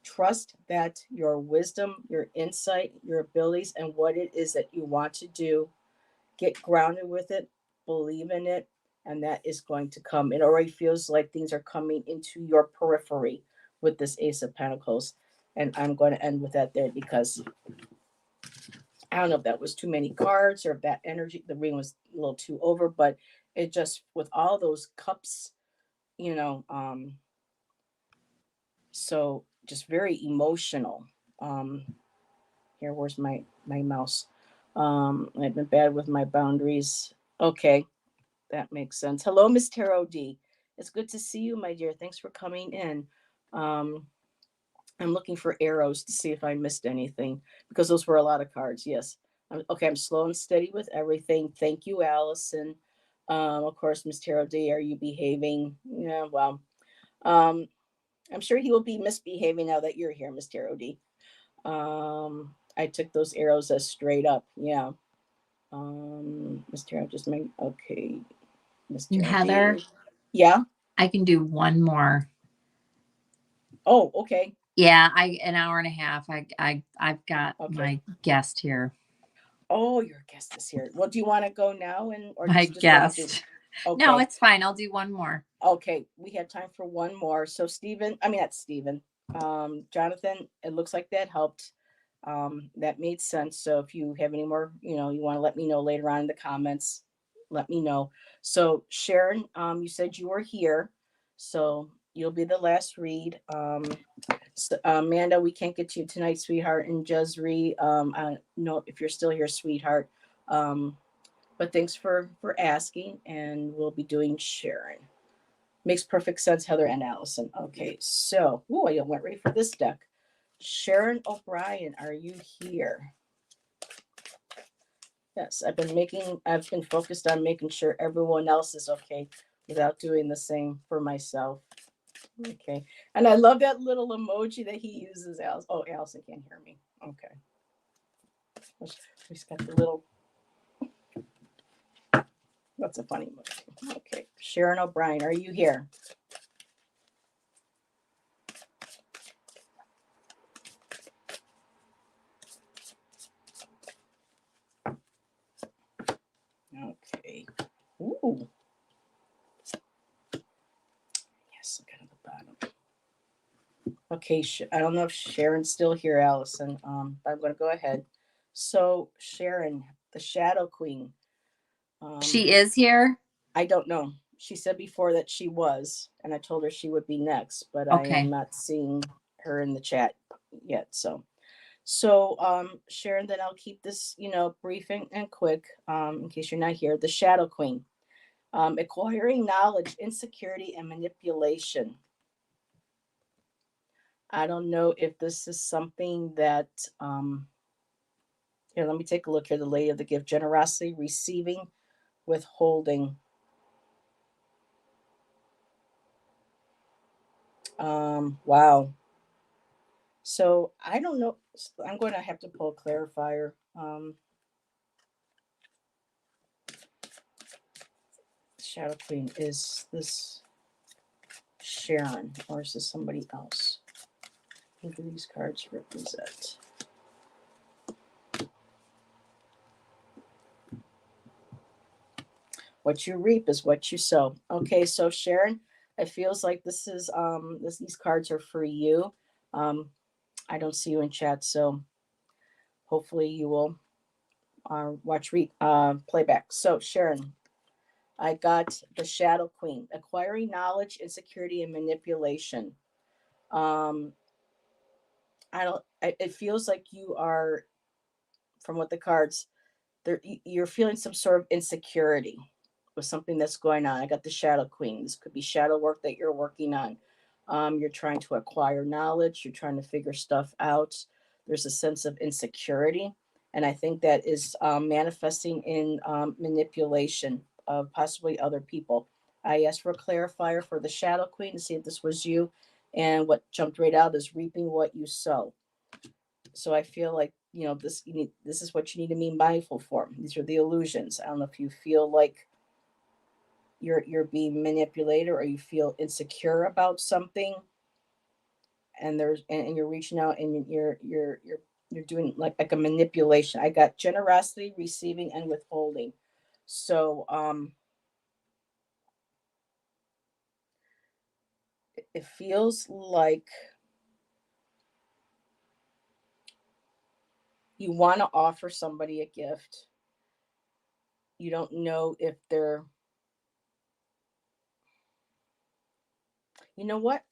Trust that your wisdom, your insight, your abilities, and what it is that you want to do, get grounded with it, believe in it, and that is going to come. It already feels like things are coming into your periphery with this Ace of Pentacles. And I'm going to end with that there because I don't know if that was too many cards or if that energy, the ring was a little too over, but it just, with all those cups, so just very emotional. Here, where's my mouse? I've been bad with my boundaries. Okay, that makes sense. Hello, Miss Tarot D. It's good to see you, my dear. Thanks for coming in. I'm looking for arrows to see if I missed anything because those were a lot of cards. Yes. Okay, I'm slow and steady with everything. Thank you, Allyson. Of course, Miss Tarot D, are you behaving? Yeah, well, I'm sure he will be misbehaving now that you're here, Miss Tarot D. I took those arrows as straight up. Yeah. Miss Tarot just made, okay. Miss Tarot Heather, D. Yeah. I can do one more. Oh, okay. Yeah, an hour and a half. I've got Okay. my guest here. Oh, your guest is here. Well, do you want to go now or My just want to do? guest. Okay. No, it's fine. I'll do one more. Okay, we have time for one more. So that's Stephen. Jonathan, it looks like that helped. That made sense. So if you have any more, you want to let me know later on in the comments, let me know. So Sharon, you said you were here, so you'll be the last read. So, Amanda, we can't get to you tonight, sweetheart. And Jezree, I don't know if you're still here, sweetheart. But thanks for asking, and we'll be doing Sharon. Makes perfect sense, Heather and Allyson. Okay, so I went right for this deck. Sharon O'Brien, are you here? Yes, I've been focused on making sure everyone else is okay without doing the same for myself. Okay. And I love that little emoji that he uses. Oh, Allyson can't hear me. Okay. He's got the little, that's a funny emoji. Okay. Sharon O'Brien, are you here? Okay. Ooh. Yes, I got at the bottom. Okay, I don't know if Sharon's still here, Allyson. But I'm going to go ahead. So, Sharon, the Shadow Queen. She is here. I don't know. She said before that she was, and I told her she would be next, but I Okay. am not seeing her in the chat yet. So, Sharon, then I'll keep this, brief and quick, in case you're not here. The Shadow Queen, acquiring knowledge, insecurity, and manipulation. I don't know if this is something that, here, let me take a look here. The Lady of the Gift, generosity, receiving, withholding. Wow. So I don't know. I'm going to have to pull a clarifier. Shadow Queen, is this Sharon or is this somebody else? Who do these cards represent? What you reap is what you sow. Okay, so Sharon, it feels like these cards are for you. I don't see you in chat, so hopefully you will watch playback. So Sharon, I got the Shadow Queen, acquiring knowledge, insecurity, and manipulation. Um, it feels like you are, from what the cards, you're feeling some sort of insecurity with something that's going on. I got the Shadow Queen. This could be shadow work that you're working on. You're trying to acquire knowledge. You're trying to figure stuff out. There's a sense of insecurity. And I think that is manifesting in manipulation of possibly other people. I asked for a clarifier for the Shadow Queen to see if this was you. And what jumped right out is reaping what you sow. So I feel like this is what you need to be mindful for. These are the illusions. I don't know if you feel like you're being manipulated or you feel insecure about something, and you're reaching out and you're doing like a manipulation. I got generosity, receiving, and withholding. So it feels like you want to offer somebody a gift. You don't know if they're, you know what?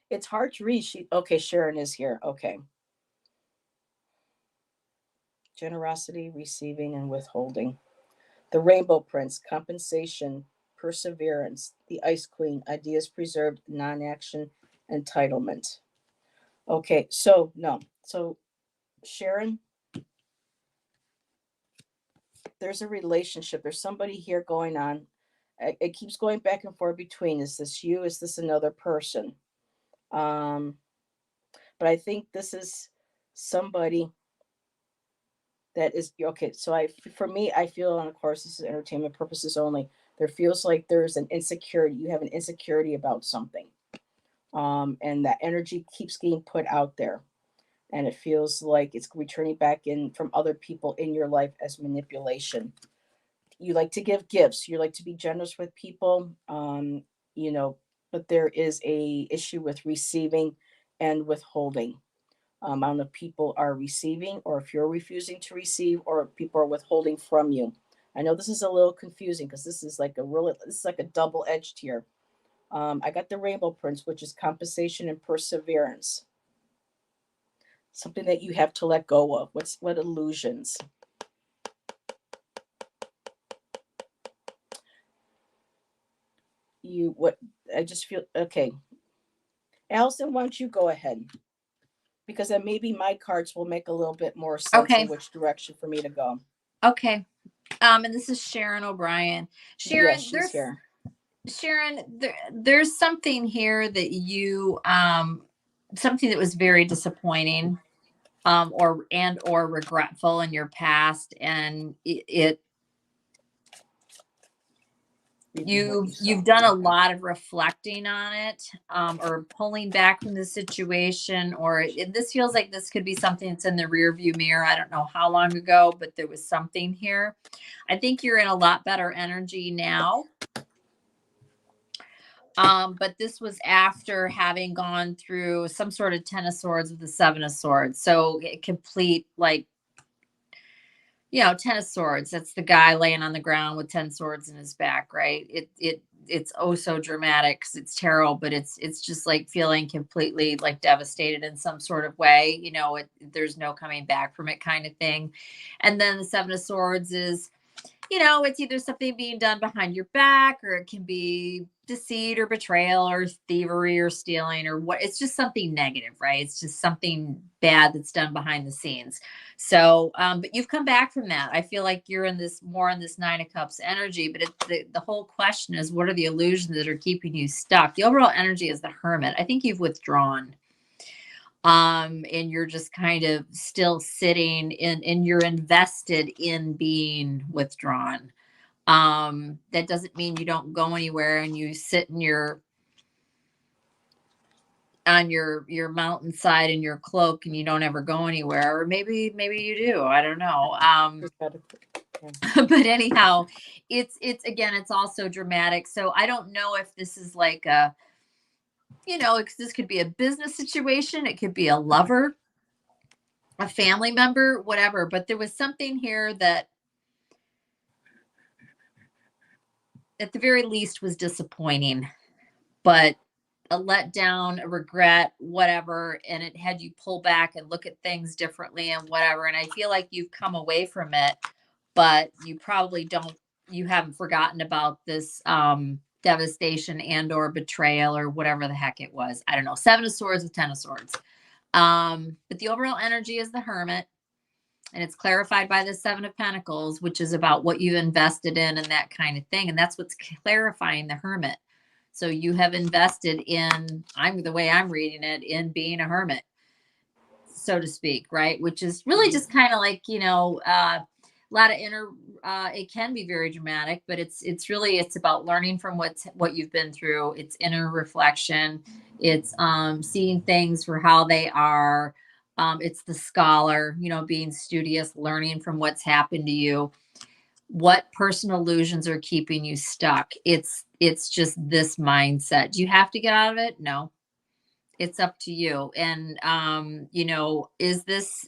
It's hard to read. Okay, Sharon is here. Okay. Generosity, receiving, and withholding. The Rainbow Prince, compensation, perseverance. The Ice Queen, ideas preserved, non-action, entitlement. Okay, so no. So Sharon, there's a relationship. There's somebody here going on. It keeps going back and forth between, is this you? Is this another person? Um, but I think this is somebody that is okay. So for me, I feel, and of course, this is entertainment purposes only. There feels like there's an insecurity. You have an insecurity about something, and that energy keeps getting put out there, and it feels like it's returning back in from other people in your life as manipulation. You like to give gifts. You like to be generous with people, you know, but there is a issue with receiving and withholding. I don't know if people are receiving or if you're refusing to receive or if people are withholding from you. I know this is a little confusing because this is like a double edged here. I got the Rainbow Prince, which is compensation and perseverance. Something that you have to let go of. What illusions? What I just feel okay. Allyson, why don't you go ahead? Because then maybe my cards will make a little bit more sense Okay. in which direction for me to go. Okay. And this is Sharon O'Brien. Sharon, Yes, she's here. Sharon, there's something here that you something that was very disappointing or regretful in your past, and you've done a lot of reflecting on it, or pulling back from the situation, or this feels like this could be something that's in the rear view mirror. I don't know how long ago, but there was something here. I think you're in a lot better energy now. But this was after having gone through some sort of 10 of swords with the 7 of swords. So complete, like, 10 of swords. That's the guy laying on the ground with 10 swords in his back, right? It's oh so dramatic because it's tarot, but it's just like feeling completely like devastated in some sort of way. There's no coming back from it, kind of thing. And then the 7 of swords is, it's either something being done behind your back, or it can be deceit or betrayal or thievery or stealing or what. It's just something negative, right? It's just something bad that's done behind the scenes. So, but you've come back from that. I feel like you're in this 9 of cups energy, but the whole question is, what are the illusions that are keeping you stuck? The overall energy is the Hermit. I think you've withdrawn. And you're just kind of still sitting in, and you're invested in being withdrawn. That doesn't mean you don't go anywhere and you sit in on your mountainside in your cloak and you don't ever go anywhere, or maybe you do. I don't know. But anyhow, it's again, it's also dramatic. So I don't know if this is like a, this could be a business situation. It could be a lover, a family member, whatever. But there was something here that at the very least was disappointing, but a letdown, a regret, whatever. And it had you pull back and look at things differently and whatever. And I feel like you've come away from it, but you probably you haven't forgotten about this devastation and or betrayal or whatever the heck it was. I don't know. 7 of swords with 10 of swords. But the overall energy is the Hermit, and it's clarified by the 7 of Pentacles, which is about what you've invested in and that kind of thing. And that's what's clarifying the Hermit. So you have invested in, the way I'm reading it, in being a hermit, so to speak, right? Which is really just kind of like, a lot of inner, it can be very dramatic, but it's about learning from what you've been through. It's inner reflection. It's seeing things for how they are. It's the scholar, being studious, learning from what's happened to you. What personal illusions are keeping you stuck? It's just this mindset. Do you have to get out of it? No. It's up to you. And is this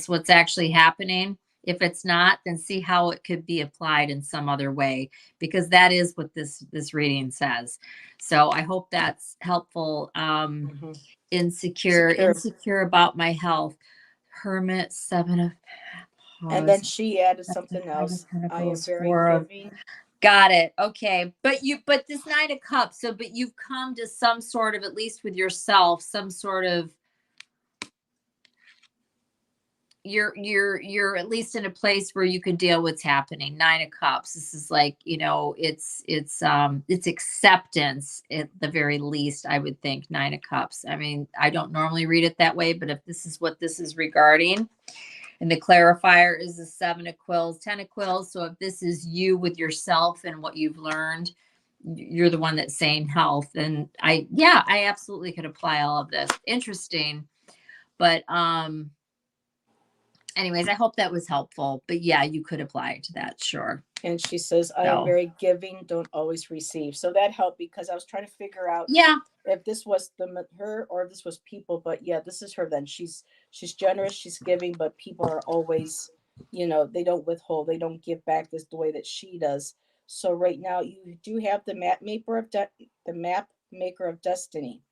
what's actually happening? If it's not, then see how it could be applied in some other way, because that is what this Reading says. So I hope that's helpful. Insecure about my health. Hermit, 7 of Pentacles. And then she added something else. I am very giving. Got it. Okay. But this 9 of Cups. But you've come to some sort of, at least with yourself, some sort of, you're at least in a place where you can deal with what's happening. 9 of Cups. This is like, it's acceptance at the very least, I would think. 9 of Cups. I mean, I don't normally read it that way, but if this is what this is regarding, and the clarifier is the 7 of Quills, 10 of Quills. So if this is you with yourself and what you've learned, you're the one that's saying health. And I absolutely could apply all of this. Interesting. But anyways, I hope that was helpful. But yeah, you could apply it to that. Sure. And she says, I am very giving, don't always receive. So that helped, because I was trying to figure out if this was her or if this was people. But yeah, this is her then. She's generous, she's giving, but people are always, they don't withhold, they don't give back the way that she does. So right now you do have the map maker of destiny,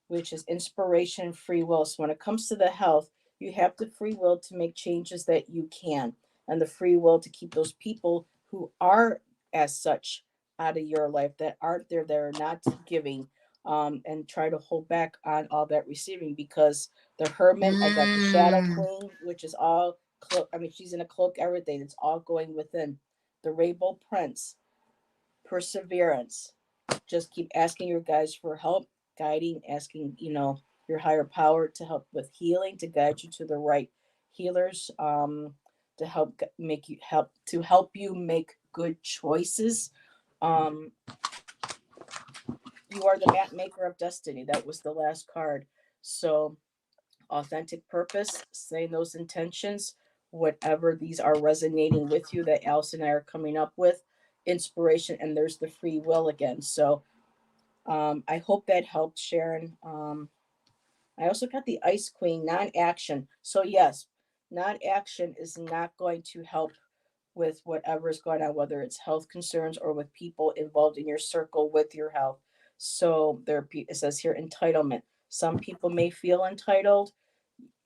which is inspiration, free will. So when it comes to the health, you have the free will to make changes that you can, and the free will to keep those people who are as such out of your life, that aren't there, that are not giving, and try to hold back on all that receiving, because the Hermit, I got the Shadow Mm. Queen, which is all cloak. I mean, she's in a cloak, everything. It's all going within. The Rainbow Prince, perseverance. Just keep asking your guys for help, guiding, asking, your higher power to help with healing, to guide you to the right healers, to help you make good choices. Um, you are the map maker of destiny. That was the last card. So authentic purpose, saying those intentions, whatever these are resonating with you that Alice and I are coming up with, inspiration, and there's the free will again. So I hope that helped, Sharon. I also got the Ice Queen, non-action. So yes, non-action is not going to help with whatever is going on, whether it's health concerns or with people involved in your circle with your health. So it says here entitlement. Some people may feel entitled.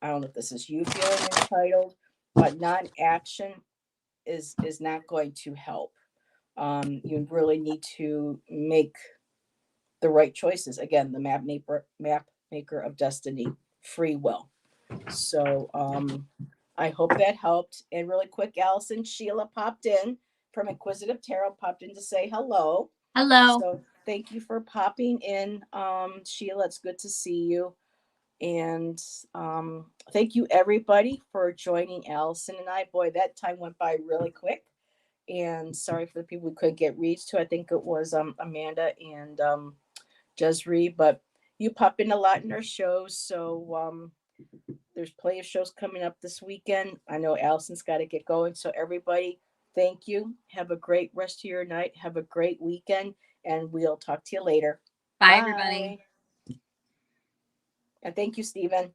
I don't know if this is you feeling entitled, but non-action is not going to help. You really need to make the right choices. Again, the map maker of destiny, free will. So I hope that helped. And really quick, Allyson, Sheila popped in from Inquisitive Tarot, popped in to say hello. Hello. So thank you for popping in, Sheila. It's good to see you. And thank you everybody for joining Allyson and I. Boy, that time went by really quick. And sorry for the people we couldn't get reached to. I think it was Amanda and Jezree, but you pop in a lot in our shows. So there's plenty of shows coming up this weekend. I know Allison's got to get going. So everybody, thank you. Have a great rest of your night. Have a great weekend. And we'll talk to you later. Bye, everybody. Bye. And thank you, Stephen.